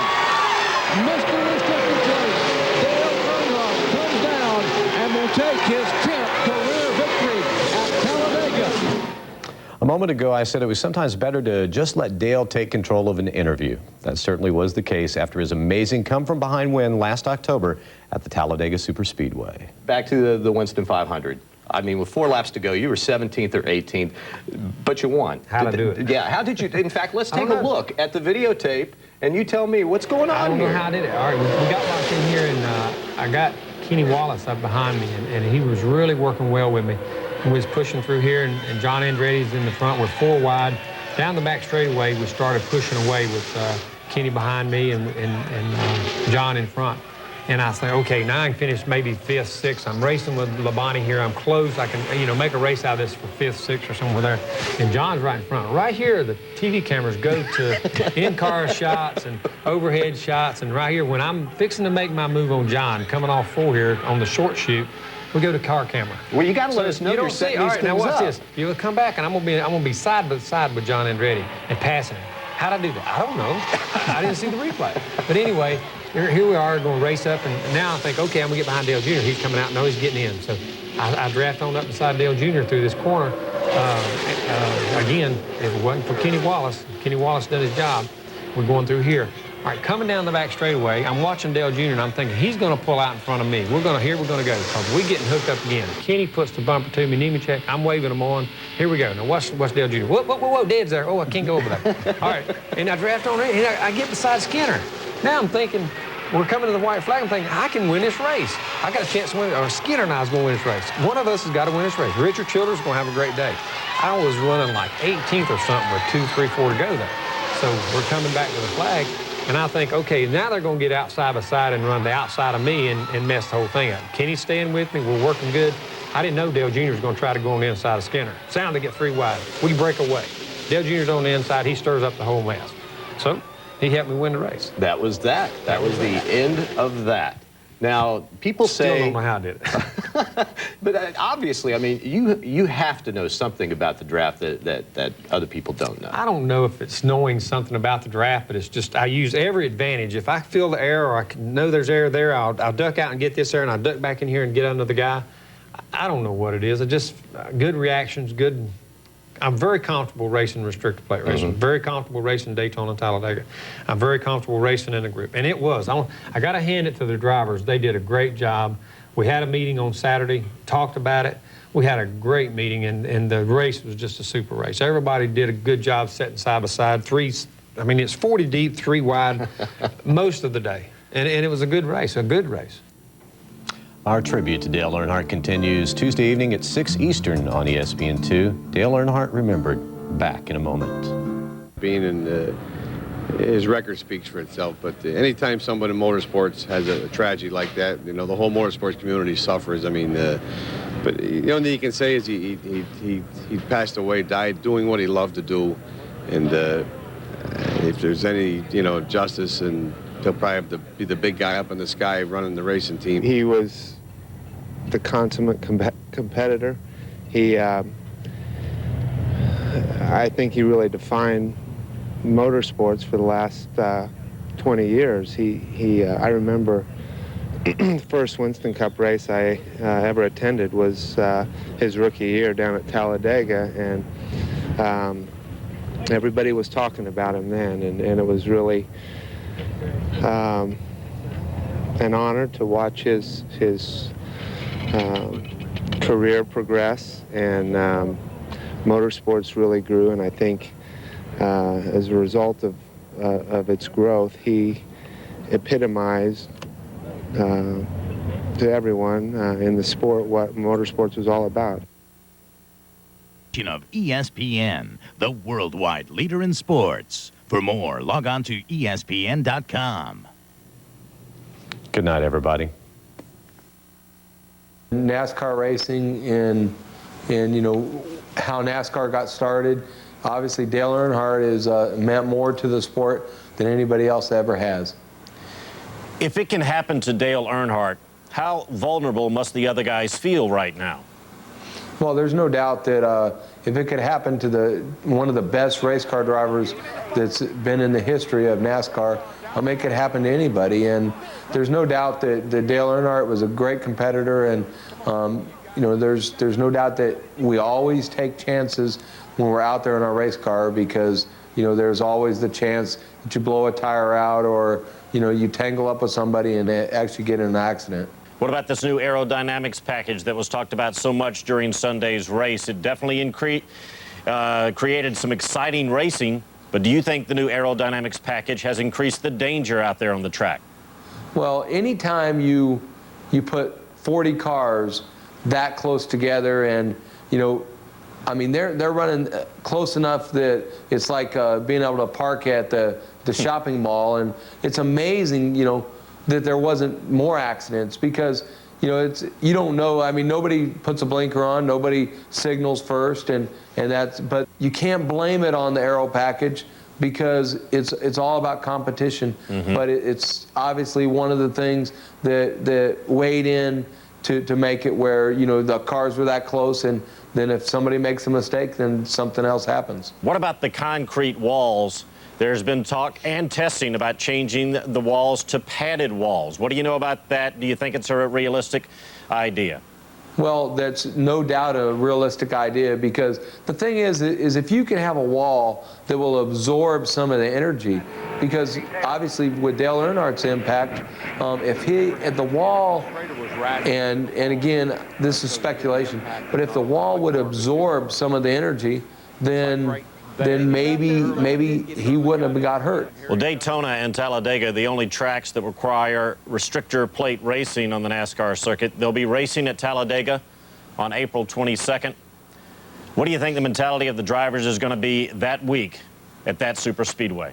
Mr. Restricted Place, Dale Earnhardt comes down and will take his 10th career victory at Talladega. A moment ago, I said it was sometimes better to just let Dale take control of an interview. That certainly was the case after his amazing come-from-behind win last October at the Talladega Superspeedway. Back to the Winston 500. I mean, with 4 laps to go, you were 17th or 18th, but you won. How'd I do it? Yeah, how did you? In fact, let's take a look at the videotape, and you tell me what's going on here. I don't know how I did it. All right, we got locked in here, and I got Kenny Wallace up behind me, and he was really working well with me. We was pushing through here, and John Andretti's in the front. We're 4 wide. Down the back straightaway, we started pushing away with Kenny behind me and John in front. And I say, okay, now I can finish maybe 5th, 6th. I'm racing with Labonte here. I'm close. I can, you know, make a race out of this for 5th, 6th or somewhere there. And John's right in front. Right here, the TV cameras go to in-car shots and overhead shots. And right here, when I'm fixing to make my move on John, coming off 4 here on the short chute, we go to car camera. Well, you got to let us know you're setting these things up. All right, now watch this. You'll come back, and I'm gonna be side by side with John Andretti and passing him. How'd I do that? I don't know. I didn't see the replay. But anyway, here we are going to race up, and now I think, okay, I'm gonna get behind Dale Jr. He's coming out. No, he's getting in. So I draft on up beside Dale Jr. through this corner. Again, if it wasn't for Kenny Wallace done his job. We're going through here. All right, coming down the back straightaway, I'm watching Dale Jr. and I'm thinking he's going to pull out in front of me. Here we're going to go because we're getting hooked up again. Kenny puts the bumper to me, knee me check. I'm waving him on. Here we go. Now watch Dale Jr. Whoa, Dad's there. Oh, I can't go over there. All right, and I draft on it, and I get beside Skinner. Now I'm thinking, we're coming to the white flag. I'm thinking, I can win this race. I got a chance to win it. Or Skinner and I is going to win this race. One of us has got to win this race. Richard Childers is going to have a great day. I was running like 18th or something with 2, 3, 4 to go there. So we're coming back to the flag. And I think, okay, now they're going to get out side by side and run the outside of me and mess the whole thing up. Kenny's staying with me. We're working good. I didn't know Dale Jr. was going to try to go on the inside of Skinner. Sound to get 3 wide. We break away. Dale Jr.'s on the inside. He stirs up the whole mess. So he helped me win the race. That was that. That was the end of that. Now, people say... Still don't know how I did it. But obviously, I mean, you have to know something about the draft that other people don't know. I don't know if it's knowing something about the draft, but it's just I use every advantage. If I feel the air or I can know there's air there, I'll duck out and get this air, and I'll duck back in here and get under the guy. I don't know what it is. I just good reactions, good... I'm very comfortable racing restricted plate racing. Very comfortable racing Daytona and Talladega. I'm very comfortable racing in a group. And it was. I got to hand it to the drivers. They did a great job. We had a meeting on Saturday, talked about it. We had a great meeting, and the race was just a super race. Everybody did a good job setting side by side. It's 40 deep, 3 wide most of the day. And it was a good race, Our tribute to Dale Earnhardt continues Tuesday evening at 6 Eastern on ESPN2. Dale Earnhardt Remembered. Back in a moment. Being in his record speaks for itself, but anytime someone in motorsports has a tragedy like that, you know, the whole motorsports community suffers. I mean, but the only thing you can say is he passed away, died doing what he loved to do, and if there's any, you know, justice and he'll probably have to be the big guy up in the sky running the racing team. He was the consummate competitor. I think he really defined motorsports for the last 20 years. I remember the first Winston Cup race I ever attended was his rookie year down at Talladega, and everybody was talking about him then, and it was really an honor to watch his career progress, and motorsports really grew, and I think as a result of its growth, he epitomized to everyone in the sport what motorsports was all about. Of ESPN, the worldwide leader in sports. For more, log on to ESPN.com. Good night, everybody. NASCAR racing and you know how NASCAR got started. Obviously, Dale Earnhardt is meant more to the sport than anybody else ever has. If it can happen to Dale Earnhardt, how vulnerable must the other guys feel right now? Well, there's no doubt that if it could happen to one of the best race car drivers that's been in the history of NASCAR, it could happen to anybody. And there's no doubt that Dale Earnhardt was a great competitor, and you know, there's no doubt that we always take chances when we're out there in our race car, because you know there's always the chance that you blow a tire out, or you know you tangle up with somebody and actually get in an accident. What about this new aerodynamics package that was talked about so much during Sunday's race? It definitely created some exciting racing, but do you think the new aerodynamics package has increased the danger out there on the track? Well, anytime you put 40 cars that close together, and you know, I mean they're running close enough that it's like being able to park at the shopping mall, and it's amazing, you know, that there wasn't more accidents, because you know you don't know. I mean, nobody puts a blinker on, nobody signals first, and but you can't blame it on the aero package, because it's all about competition. Mm-hmm. But it's obviously one of the things that weighed in to make it where, you know, the cars were that close, and then if somebody makes a mistake, then something else happens. What about the concrete walls? There's been talk and testing about changing the walls to padded walls. What do you know about that? Do you think it's a realistic idea? Well, that's no doubt a realistic idea, because the thing is if you can have a wall that will absorb some of the energy, because obviously with Dale Earnhardt's impact, if the wall, and again, this is speculation, but if the wall would absorb some of the energy, then maybe he wouldn't have got hurt. Well, Daytona and Talladega, the only tracks that require restrictor plate racing on the NASCAR circuit. They'll be racing at Talladega on April 22nd. What do you think the mentality of the drivers is going to be that week at that super speedway?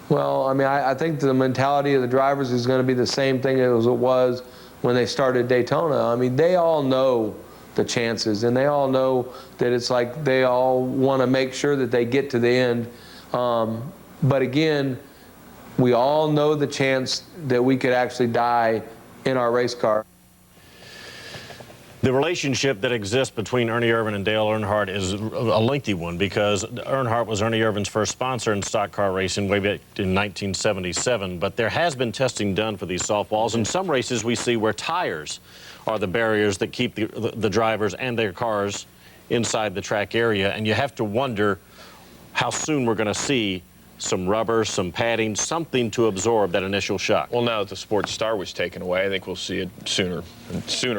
Well, I mean, I think the mentality of the drivers is going to be the same thing as it was when they started Daytona. I mean, they all know the chances, and they all know that it's like they all want to make sure that they get to the end. But again, we all know the chance that we could actually die in our race car. The relationship that exists between Ernie Irvan and Dale Earnhardt is a lengthy one, because Earnhardt was Ernie Irvan's first sponsor in stock car racing way back in 1977. But there has been testing done for these soft walls. In some races we see where tires are the barriers that keep the drivers and their cars inside the track area, and you have to wonder how soon we're going to see some rubber, some padding, something to absorb that initial shock. Well, now that the sports star was taken away, I think we'll see it sooner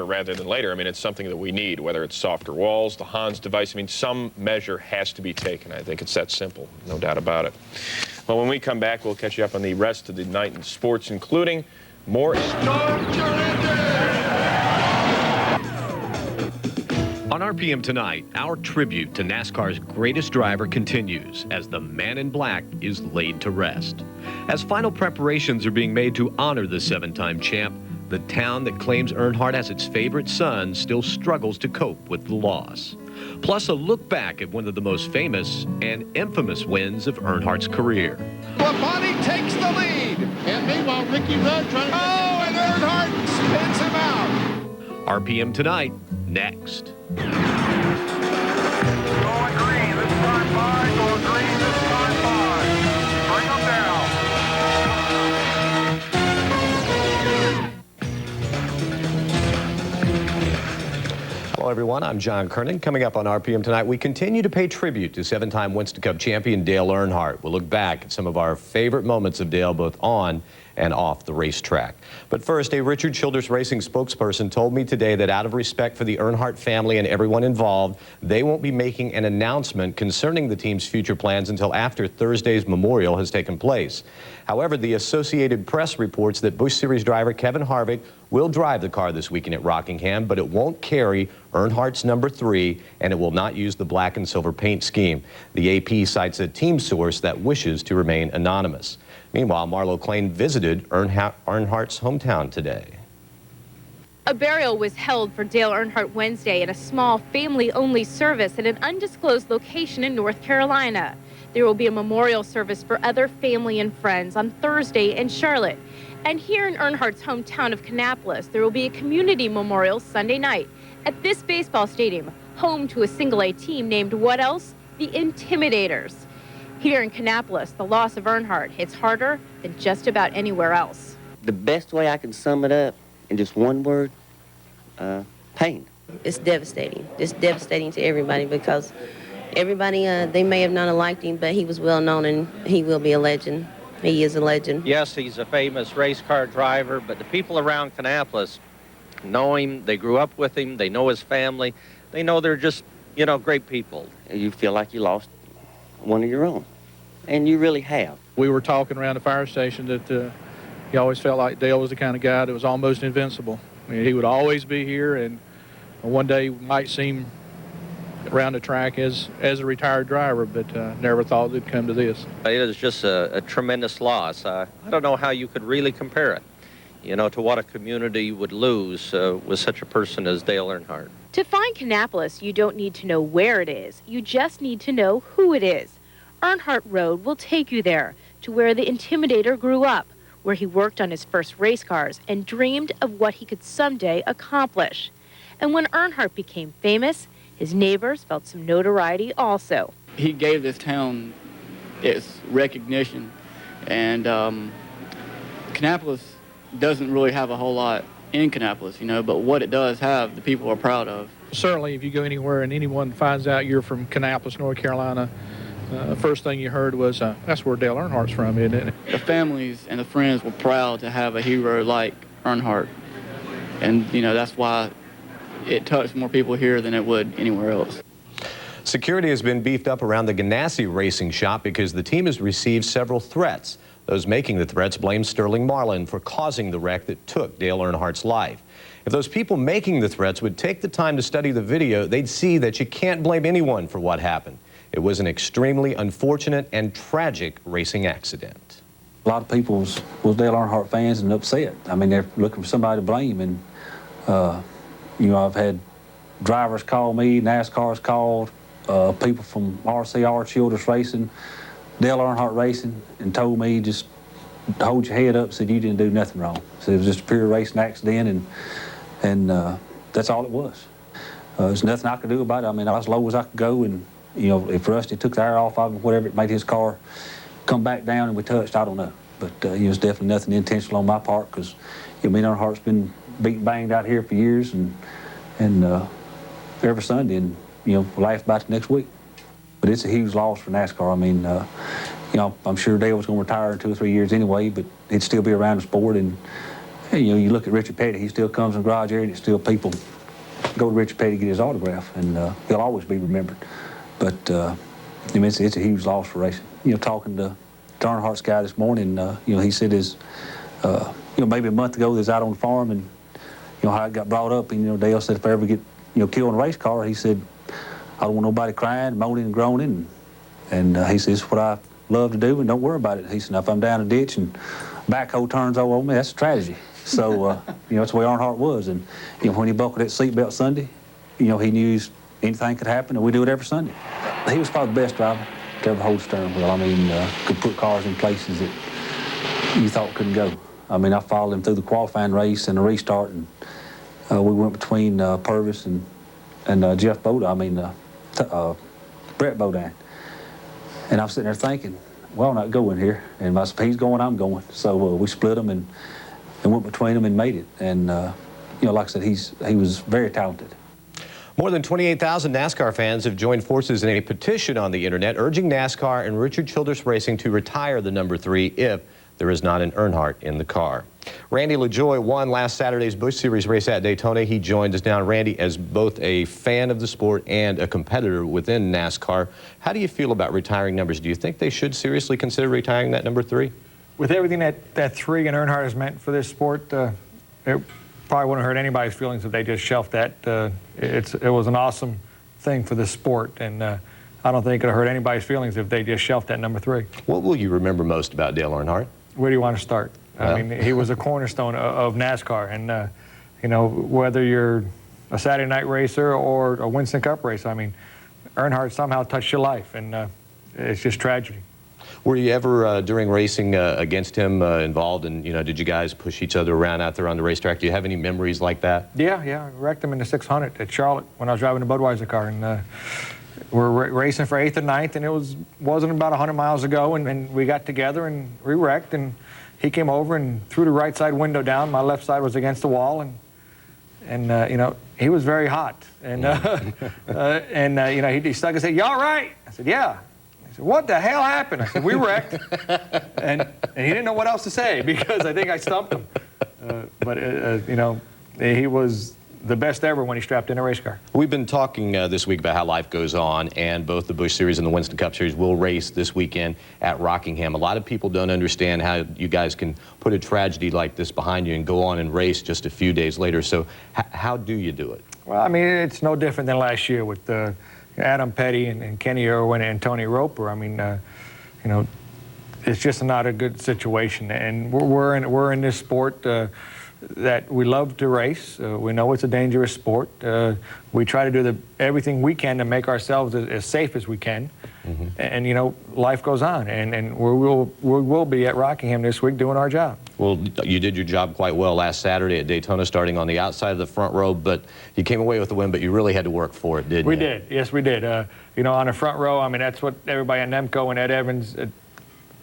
rather than later. I mean, it's something that we need, whether it's softer walls, the Hans device. I mean, some measure has to be taken. I think it's that simple, no doubt about it. Well, when we come back, we'll catch you up on the rest of the night in sports, including more. On RPM tonight, our tribute to NASCAR's greatest driver continues as the man in black is laid to rest. As final preparations are being made to honor the seven-time champ, the town that claims Earnhardt as its favorite son still struggles to cope with the loss. Plus, a look back at one of the most famous and infamous wins of Earnhardt's career. Labonte takes the lead. And meanwhile, Ricky Rudd trying to... Oh, and Earnhardt spins him out. RPM Tonight, next. Hello, everyone. I'm John Kernan. Coming up on RPM Tonight, we continue to pay tribute to seven-time Winston Cup champion Dale Earnhardt. We'll look back at some of our favorite moments of Dale, both on and off the racetrack. But first, a Richard Childress Racing spokesperson told me today that out of respect for the Earnhardt family and everyone involved, they won't be making an announcement concerning the team's future plans until after Thursday's memorial has taken place. However, the Associated Press reports that Busch Series driver Kevin Harvick will drive the car this weekend at Rockingham, but it won't carry Earnhardt's number 3, and it will not use the black and silver paint scheme. The AP cites a team source that wishes to remain anonymous. Meanwhile, Marlo Klain visited Earnhardt's hometown today. A burial was held for Dale Earnhardt Wednesday in a small family-only service at an undisclosed location in North Carolina. There will be a memorial service for other family and friends on Thursday in Charlotte. And here in Earnhardt's hometown of Kannapolis, there will be a community memorial Sunday night at this baseball stadium, home to a single-A team named what else? The Intimidators. Here in Kannapolis, the loss of Earnhardt hits harder than just about anywhere else. The best way I can sum it up in just one word, pain. It's devastating. It's devastating to everybody because everybody, they may have not liked him, but he was well known and he will be a legend. He is a legend. Yes, he's a famous race car driver, but the people around Kannapolis know him. They grew up with him. They know his family. They know they're just, you know, great people. You feel like you lost one of your own, and you really have. We were talking around the fire station that he always felt like Dale was the kind of guy that was almost invincible. I mean, he would always be here, and one day might see him around the track as a retired driver, but never thought it'd come to this. It is just a tremendous loss. I don't know how you could really compare it, you know, to what a community would lose with such a person as Dale Earnhardt. To find Kannapolis, you don't need to know where it is. You just need to know who it is. Earnhardt Road will take you there, to where the Intimidator grew up, where he worked on his first race cars and dreamed of what he could someday accomplish. And when Earnhardt became famous, his neighbors felt some notoriety also. He gave this town its recognition, and Kannapolis doesn't really have a whole lot in Kannapolis, you know, but what it does have, the people are proud of. Certainly, if you go anywhere and anyone finds out you're from Kannapolis, North Carolina, the first thing you heard was, that's where Dale Earnhardt's from, isn't it? The families and the friends were proud to have a hero like Earnhardt, and, you know, that's why it touched more people here than it would anywhere else. Security has been beefed up around the Ganassi racing shop because the team has received several threats. Those making the threats blame Sterling Marlin for causing the wreck that took Dale Earnhardt's life. If those people making the threats would take the time to study the video, they'd see that you can't blame anyone for what happened. It was an extremely unfortunate and tragic racing accident. A lot of people was Dale Earnhardt fans and upset. I mean, they're looking for somebody to blame, and you know, I've had drivers call me, NASCAR's called, people from RCR, Childress Racing, Dale Earnhardt Racing, and told me just hold your head up, said you didn't do nothing wrong. Said it was just a pure racing accident, and that's all it was. There's nothing I could do about it. I mean, I was as low as I could go, and you know, if Rusty took the air off of him, whatever, it made his car come back down and we touched, I don't know. But it was definitely nothing intentional on my part, because you know, me and Earnhardt's been beat banged out here for years, and every Sunday, and you know, laugh about it next week. But it's a huge loss for NASCAR. I mean, you know, I'm sure Dale was going to retire in 2 or 3 years anyway, but he'd still be around the sport. And you know, you look at Richard Petty, he still comes in the garage area, and still people go to Richard Petty to get his autograph, and he'll always be remembered. But I mean, it's a huge loss for racing. You know, talking to Earnhardt's guy this morning, you know, he said you know, maybe a month ago, they was out on the farm, and you know how it got brought up. And you know, Dale said if I ever get killed in a race car, he said I don't want nobody crying, moaning, and groaning. And he says it's what I love to do, and don't worry about it. He said now, if I'm down a ditch and backhoe turns over on me, that's a tragedy. So you know, that's the way Earnhardt was. And you know, when he buckled that seatbelt Sunday, you know, he knew anything could happen, and we do it every Sunday. He was probably the best driver to ever hold the steering wheel. I mean, could put cars in places that you thought couldn't go. I mean, I followed him through the qualifying race and the restart, and we went between Purvis and Jeff Bodine, I mean, Brett Bodine. And I'm sitting there thinking, well, I'm not going here. And if he's going, I'm going. So we split them and went between them and made it. And, you know, like I said, he was very talented. More than 28,000 NASCAR fans have joined forces in a petition on the internet urging NASCAR and Richard Childress Racing to retire the number 3 if there is not an Earnhardt in the car. Randy LaJoie won last Saturday's Busch Series race at Daytona. He joined us now. Randy, as both a fan of the sport and a competitor within NASCAR, how do you feel about retiring numbers? Do you think they should seriously consider retiring that number 3? With everything that 3 and Earnhardt has meant for this sport, it probably wouldn't hurt anybody's feelings if they just shelved that. It was an awesome thing for this sport, and I don't think it'll hurt anybody's feelings if they just shelved that number 3. What will you remember most about Dale Earnhardt? Where do you want to start? Well, I mean, he was a cornerstone of NASCAR, and you know, whether you're a Saturday night racer or a Winston Cup racer, I mean, Earnhardt somehow touched your life, and it's just tragedy. Were you ever, during racing against him, involved in, you know, did you guys push each other around out there on the racetrack? Do you have any memories like that? Yeah, I wrecked him in the 600 at Charlotte when I was driving the Budweiser car, and we're racing for 8th and 9th, and it wasn't about 100 miles ago, and we got together and we wrecked, and he came over and threw the right side window down. My left side was against the wall, and you know, he was very hot, and you know, he stuck his head. You all right? I said, yeah. He said, what the hell happened? I said, we wrecked, and he didn't know what else to say because I think I stumped him. But you know, he was the best ever when he strapped in a race car. We've been talking this week about how life goes on, and both the Busch Series and the Winston Cup Series will race this weekend at Rockingham. A lot of people don't understand how you guys can put a tragedy like this behind you and go on and race just a few days later. So how do you do it? Well, I mean, it's no different than last year with Adam Petty and Kenny Irwin and Tony Roper. I mean, you know, it's just not a good situation, and we're in this sport that we love to race. We know it's a dangerous sport. We try to do everything we can to make ourselves as safe as we can. Mm-hmm. And you know, life goes on, and we will be at Rockingham this week doing our job. Well, you did your job quite well last Saturday at Daytona, starting on the outside of the front row, but you came away with the win, but you really had to work for it, didn't you? We did, yes we did. You know, on the front row, I mean, that's what everybody at Nemco and Ed Evans,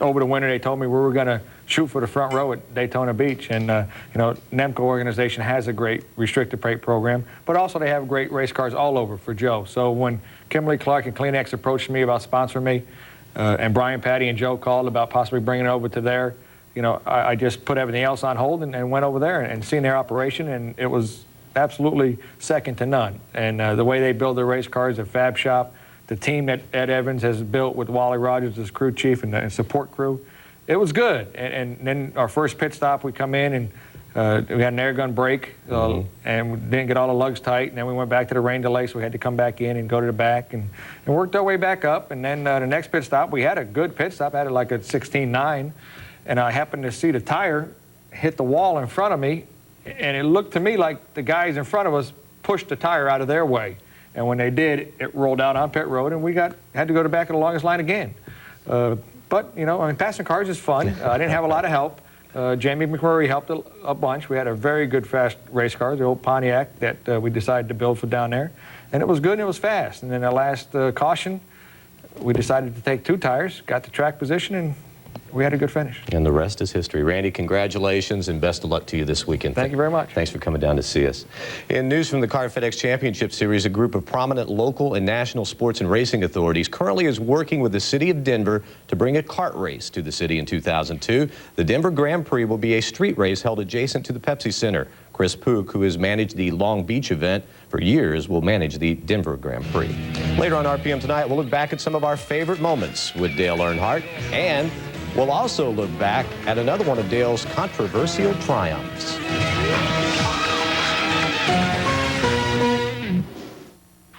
over the winter, they told me we were going to shoot for the front row at Daytona Beach. And, you know, Nemco organization has a great restricted plate program, but also they have great race cars all over for Joe. So when Kimberly Clark and Kleenex approached me about sponsoring me, and Brian, Patty, and Joe called about possibly bringing it over to there, you know, I just put everything else on hold and went over there and seen their operation, and it was absolutely second to none. And the way they build their race cars, a fab shop, the team that Ed Evans has built with Wally Rogers as crew chief and support crew, it was good. And then our first pit stop, we come in and we had an air gun break, and we didn't get all the lugs tight, and then we went back to the rain delay, so we had to come back in and go to the back and worked our way back up. And then the next pit stop, we had a good pit stop, had it like a 16.9, and I happened to see the tire hit the wall in front of me, and it looked to me like the guys in front of us pushed the tire out of their way. And when they did, it rolled out on pit road, and we had to go to back of the longest line again. But, you know, I mean, passing cars is fun. I didn't have a lot of help. Jamie McMurray helped a bunch. We had a very good fast race car, the old Pontiac that we decided to build for down there. And it was good and it was fast. And then the last caution, we decided to take 2 tires, got the track position, and we had a good finish. And the rest is history. Randy, congratulations and best of luck to you this weekend. Thank you very much. Thanks for coming down to see us. In news from the Car FedEx Championship Series, a group of prominent local and national sports and racing authorities currently is working with the city of Denver to bring a kart race to the city in 2002. The Denver Grand Prix will be a street race held adjacent to the Pepsi Center. Chris Pook, who has managed the Long Beach event for years, will manage the Denver Grand Prix. Later on RPM tonight, we'll look back at some of our favorite moments with Dale Earnhardt, and we'll also look back at another one of Dale's controversial triumphs.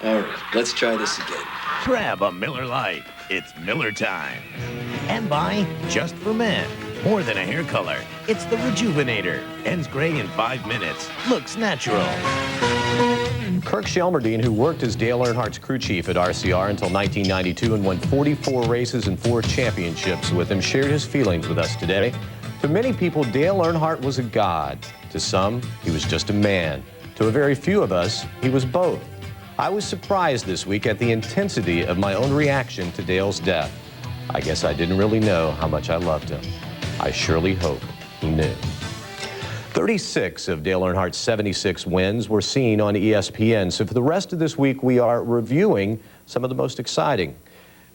All right, let's try this again. Grab a Miller Lite. It's Miller time. And by Just for Men. More than a hair color, it's the Rejuvenator. Ends gray in 5 minutes. Looks natural. Kirk Shelmerdine, who worked as Dale Earnhardt's crew chief at RCR until 1992 and won 44 races and 4 championships with him, shared his feelings with us today. To many people, Dale Earnhardt was a god. To some, he was just a man. To a very few of us, he was both. I was surprised this week at the intensity of my own reaction to Dale's death. I guess I didn't really know how much I loved him. I surely hope he knew. 36 of Dale Earnhardt's 76 wins were seen on ESPN. So for the rest of this week, we are reviewing some of the most exciting.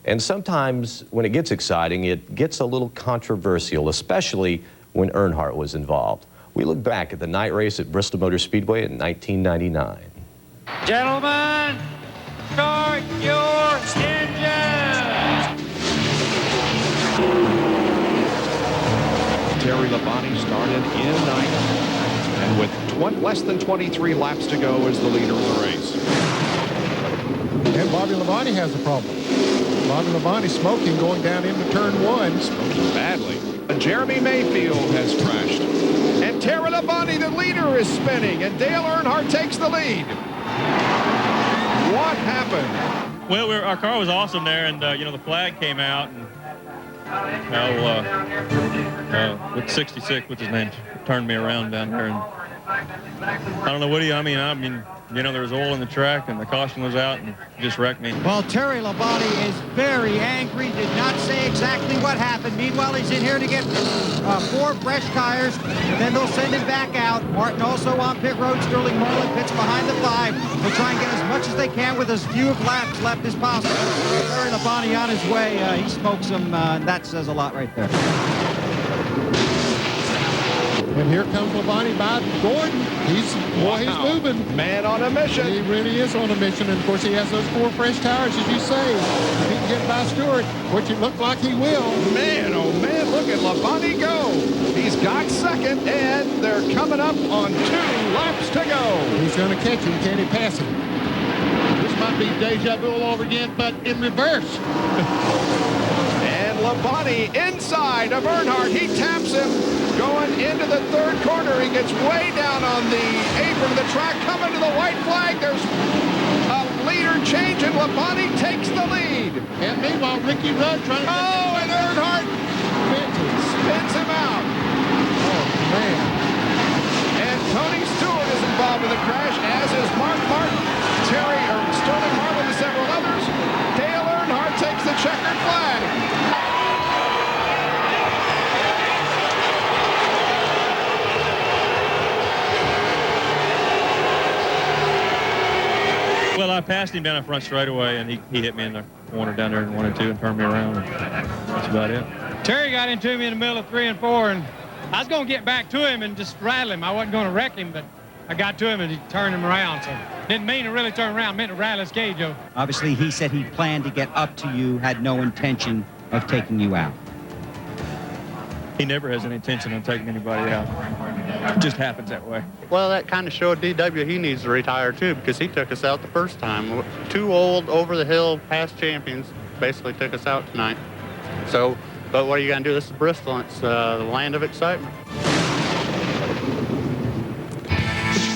And sometimes when it gets exciting, it gets a little controversial, especially when Earnhardt was involved. We look back at the night race at Bristol Motor Speedway in 1999. Gentlemen, start your engines! Terry Labonte started in ninth, and with less than 23 laps to go is the leader of the race. And Bobby Labonte has a problem. Bobby Labonte smoking going down into turn one. Smoking badly. And Jeremy Mayfield has crashed. And Terry Labonte, the leader, is spinning, and Dale Earnhardt takes the lead. What happened? Well, our car was awesome there, and you know, the flag came out, and with 66, what's his name, turned me around down there, and I don't know what I mean, you know, there was oil in the track, and the caution was out, and it just wrecked me. Well, Terry Labonte is very angry, did not say exactly what happened. Meanwhile, he's in here to get 4 fresh tires, and then they'll send him back out. Martin also on pit road. Sterling Marlin pits behind the 5. They'll try and get as much as they can with as few laps left as possible. Terry Labonte on his way. He smokes them, and that says a lot right there. And here comes Labonte by Gordon. He's moving. Man on a mission. He really is on a mission. And of course, he has those 4 fresh tires, as you say. If he can get by Stewart, which it looked like he will. Man, oh man, look at Labonte go. He's got second, and they're coming up on 2 laps to go. He's going to catch him. Can he pass him? This might be deja vu all over again, but in reverse. And Labonte inside of Earnhardt. He taps him. Going into the 3rd corner, he gets way down on the apron of the track, coming to the white flag. There's a leader change, and Labonte takes the lead. And meanwhile, Ricky Rudd trying to... Oh, and Earnhardt spins him out. Oh, man. And Tony Stewart is involved in the crash, as is Mark Martin, Sterling Marlin, and several others. Dale Earnhardt takes the checkered flag. Well, I passed him down the front straightaway, and he hit me in the corner down there in 1 and 2 and turned me around. And that's about it. Terry got into me in the middle of 3 and 4, and I was going to get back to him and just rattle him. I wasn't going to wreck him, but I got to him and he turned him around. So didn't mean to really turn around, meant to rattle his cage, Joe. Obviously, he said he planned to get up to you, had no intention of taking you out. He never has any intention of taking anybody out. It just happens that way. Well, that kind of showed DW he needs to retire, too, because he took us out the first time. 2 old, over-the-hill, past champions basically took us out tonight. So, but what are you going to do? This is Bristol. It's the land of excitement.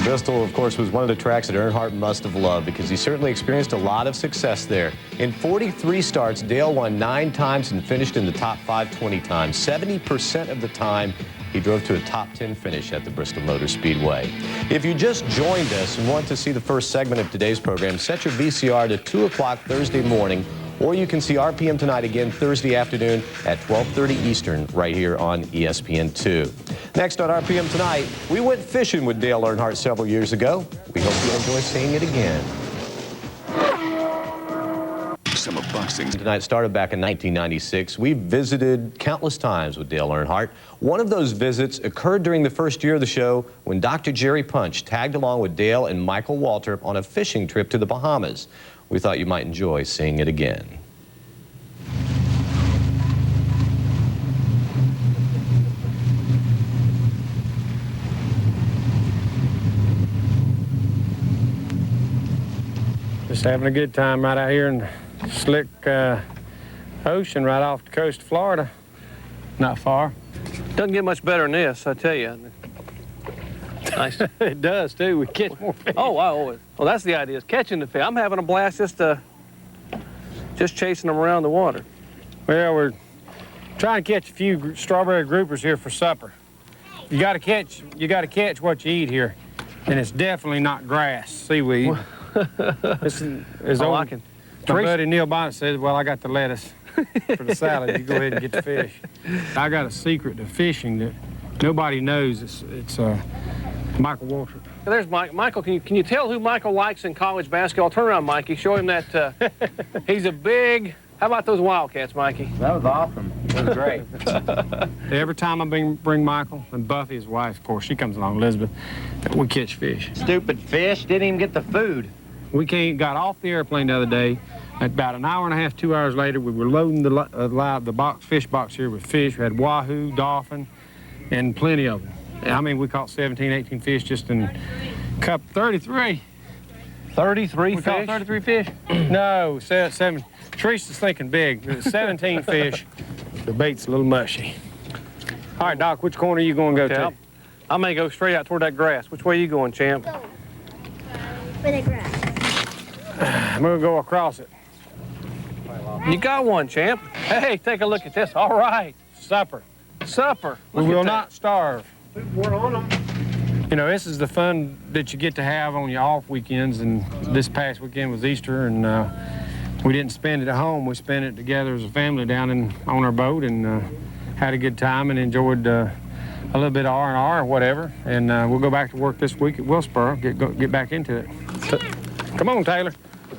Bristol, of course, was one of the tracks that Earnhardt must have loved because he certainly experienced a lot of success there. In 43 starts, Dale won 9 times and finished in the top 5 20 times. 70% of the time, he drove to a top 10 finish at the Bristol Motor Speedway. If you just joined us and want to see the first segment of today's program, set your VCR to 2 o'clock Thursday morning, or you can see RPM Tonight again Thursday afternoon at 12:30 Eastern right here on ESPN2. Next on RPM Tonight, we went fishing with Dale Earnhardt several years ago. We hope you'll enjoy seeing it again. Summer boxing tonight started back in 1996. We visited countless times with Dale Earnhardt. One of those visits occurred during the first year of the show when Dr. Jerry Punch tagged along with Dale and Michael Waltrip on a fishing trip to the Bahamas. We thought you might enjoy seeing it again. Just having a good time right out here in the slick ocean right off the coast of Florida. Not far. Doesn't get much better than this, I tell you. Nice. It does, too. We catch more fish. Oh, wow. Well, that's the idea, is catching the fish. I'm having a blast just chasing them around the water. Well, we're Trying to catch a few strawberry groupers here for supper. You got to catch what you eat here, and it's definitely not grass, seaweed. This is Oh, old, I can. my buddy Neil Bonnet says, well, I got the lettuce for the salad. You go ahead and get the fish. I got a secret to fishing that nobody knows. It's Michael Waltrip. There's Mike. Michael, can you tell who Michael likes in college basketball? Turn around, Mikey. Show him that he's a big... How about those Wildcats, Mikey? That was awesome. It was great. Every time I bring Michael, and Buffy, his wife, of course, she comes along, Elizabeth, we catch fish. Stupid fish, didn't even get the food. We got off the airplane the other day. About an hour and a half, 2 hours later, we were loading the fish box here with fish. We had wahoo, dolphin, and plenty of them. I mean, we caught 17, 18 fish just in cup 33. 33 we fish? Caught 33 fish? No, 7. Teresa's thinking big. It was 17 fish. The bait's a little mushy. All right, Doc, which corner are you going to go to? I may go straight out toward that grass. Which way are you going, champ? For the grass. I'm going to go across it. You got one, champ. Hey, take a look at this. All right. Supper. Supper. We will not starve. We're on them. You know, this is the fun that you get to have on your off weekends, and this past weekend was Easter, and we didn't spend it at home. We spent it together as a family down on our boat, and had a good time and enjoyed a little bit of R&R or whatever. And we'll go back to work this week at Wilsboro, get back into it. Come on, Taylor.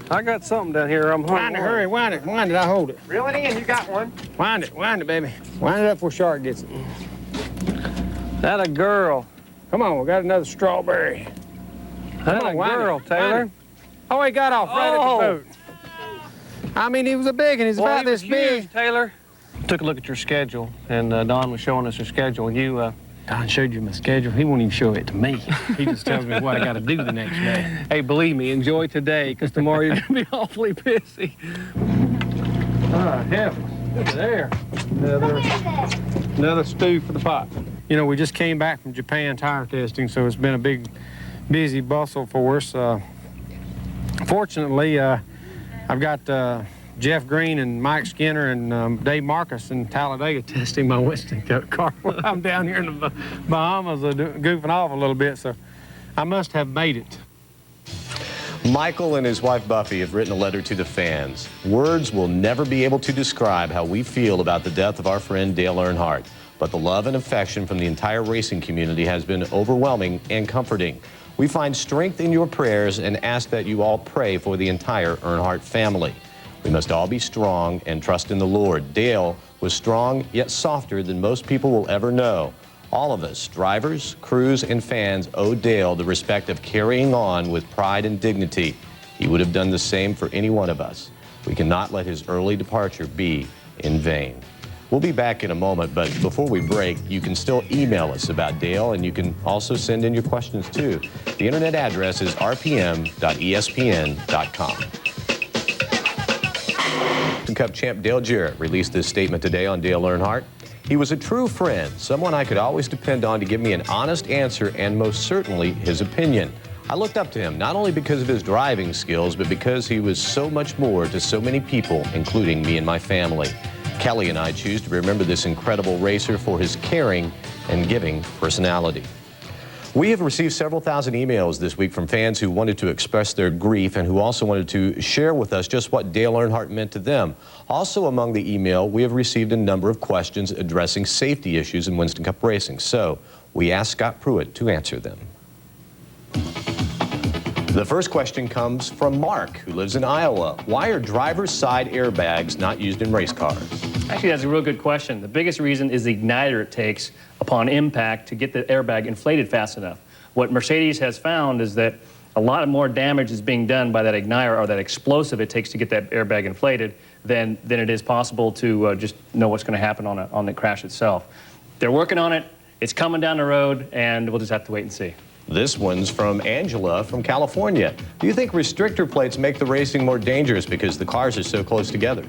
I got something down here. Wind it, hurry, wind it, I hold it. Reel it in, you got one. Wind it, baby. Wind it up before Shark gets it. That a girl. Come on, we got another strawberry. That a girl, Taylor. Oh, he got off right at the boat. I mean, he was a big one. He's about this big. Taylor. Took a look at your schedule, and Don was showing us your schedule, and you... Don showed you my schedule. He won't even show it to me. He just tells me what I got to do the next day. Hey, believe me, enjoy today, because tomorrow you're going to be awfully busy. Heavens. Look at there. Another stew for the pot. You know, we just came back from Japan tire testing, so it's been a big, busy bustle for us. Fortunately, I've got Jeff Green and Mike Skinner and Dave Marcus in Talladega testing my Winston Cup car. I'm down here in the Bahamas goofing off a little bit, so I must have made it. Michael and his wife Buffy have written a letter to the fans. Words will never be able to describe how we feel about the death of our friend Dale Earnhardt, but the love and affection from the entire racing community has been overwhelming and comforting. We find strength in your prayers and ask that you all pray for the entire Earnhardt family. We must all be strong and trust in the Lord. Dale was strong yet softer than most people will ever know. All of us, drivers, crews, and fans, owe Dale the respect of carrying on with pride and dignity. He would have done the same for any one of us. We cannot let his early departure be in vain. We'll be back in a moment, but before we break, you can still email us about Dale, and you can also send in your questions too. The internet address is rpm.espn.com. Cup champ Dale Jarrett released this statement today on Dale Earnhardt. He was a true friend, someone I could always depend on to give me an honest answer and most certainly his opinion. I looked up to him not only because of his driving skills, but because he was so much more to so many people, including me and my family. Kelly and I choose to remember this incredible racer for his caring and giving personality. We have received several thousand emails this week from fans who wanted to express their grief and who also wanted to share with us just what Dale Earnhardt meant to them. Also among the email, we have received a number of questions addressing safety issues in Winston Cup racing. So we asked Scott Pruitt to answer them. The first question comes from Mark, who lives in Iowa. Why are driver's side airbags not used in race cars? Actually, that's a real good question. The biggest reason is the igniter it takes upon impact to get the airbag inflated fast enough. What Mercedes has found is that a lot more damage is being done by that igniter or that explosive it takes to get that airbag inflated than it is possible to just know what's going to happen on the crash itself. They're working on it. It's coming down the road, and we'll just have to wait and see. This one's from Angela from California. Do you think restrictor plates make the racing more dangerous because the cars are so close together?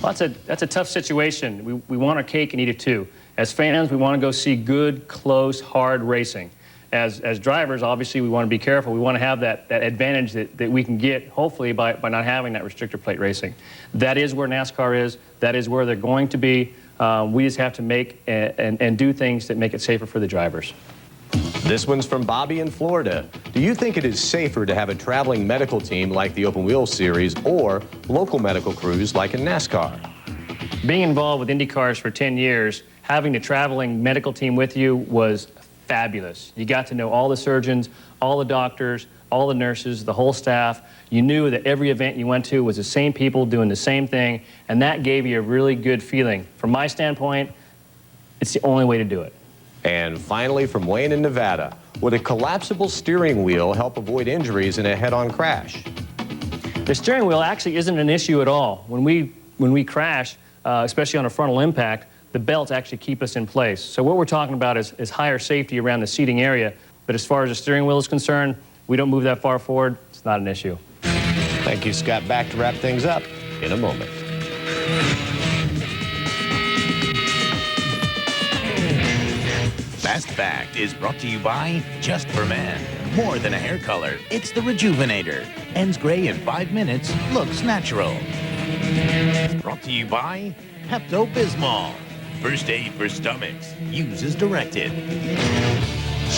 Well, that's a tough situation. We want our cake and eat it too. As fans, we want to go see good, close, hard racing. As drivers, obviously, we want to be careful. We want to have that advantage that we can get, hopefully, by not having that restrictor plate racing. That is where NASCAR is. That is where they're going to be. We just have to make and do things that make it safer for the drivers. This one's from Bobby in Florida. Do you think it is safer to have a traveling medical team like the Open Wheel Series or local medical crews like in NASCAR? Being involved with IndyCars for 10 years, having the traveling medical team with you was fabulous. You got to know all the surgeons, all the doctors, all the nurses, the whole staff. You knew that every event you went to was the same people doing the same thing, and that gave you a really good feeling. From my standpoint, it's the only way to do it. And finally, from Wayne in Nevada, would a collapsible steering wheel help avoid injuries in a head-on crash? The steering wheel actually isn't an issue at all. When we crash, especially on a frontal impact, the belts actually keep us in place. So what we're talking about is higher safety around the seating area. But as far as the steering wheel is concerned, we don't move that far forward. It's not an issue. Thank you, Scott. Back to wrap things up in a moment. Fast Fact is brought to you by Just for Men. More than a hair color, it's the Rejuvenator. Ends gray in 5 minutes, looks natural. Brought to you by Pepto-Bismol. First aid for stomachs. Use as directed.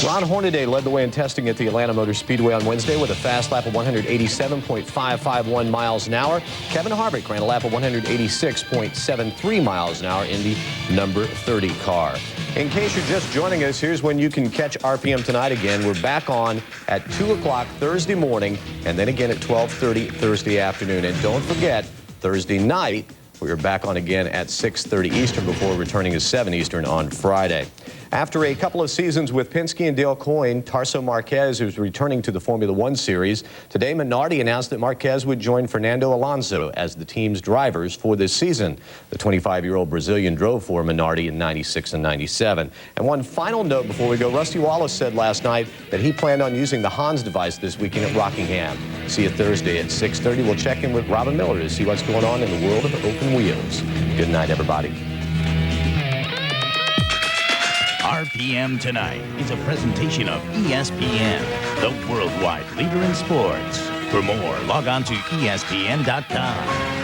Ron Hornaday led the way in testing at the Atlanta Motor Speedway on Wednesday with a fast lap of 187.551 miles an hour. Kevin Harvick ran a lap of 186.73 miles an hour in the number 30 car. In case you're just joining us, here's when you can catch RPM Tonight again. We're back on at 2 o'clock Thursday morning and then again at 12:30 Thursday afternoon. And don't forget, Thursday night, we are back on again at 6:30 Eastern before returning to 7 Eastern on Friday. After a couple of seasons with Penske and Dale Coyne, Tarso Marquez is returning to the Formula One Series. Today, Minardi announced that Marquez would join Fernando Alonso as the team's drivers for this season. The 25-year-old Brazilian drove for Minardi in '96 and '97. And one final note before we go, Rusty Wallace said last night that he planned on using the Hans device this weekend at Rockingham. See you Thursday at 6:30. We'll check in with Robin Miller to see what's going on in the world of open wheels. Good night, everybody. RPM Tonight is a presentation of ESPN, the worldwide leader in sports. For more, log on to ESPN.com.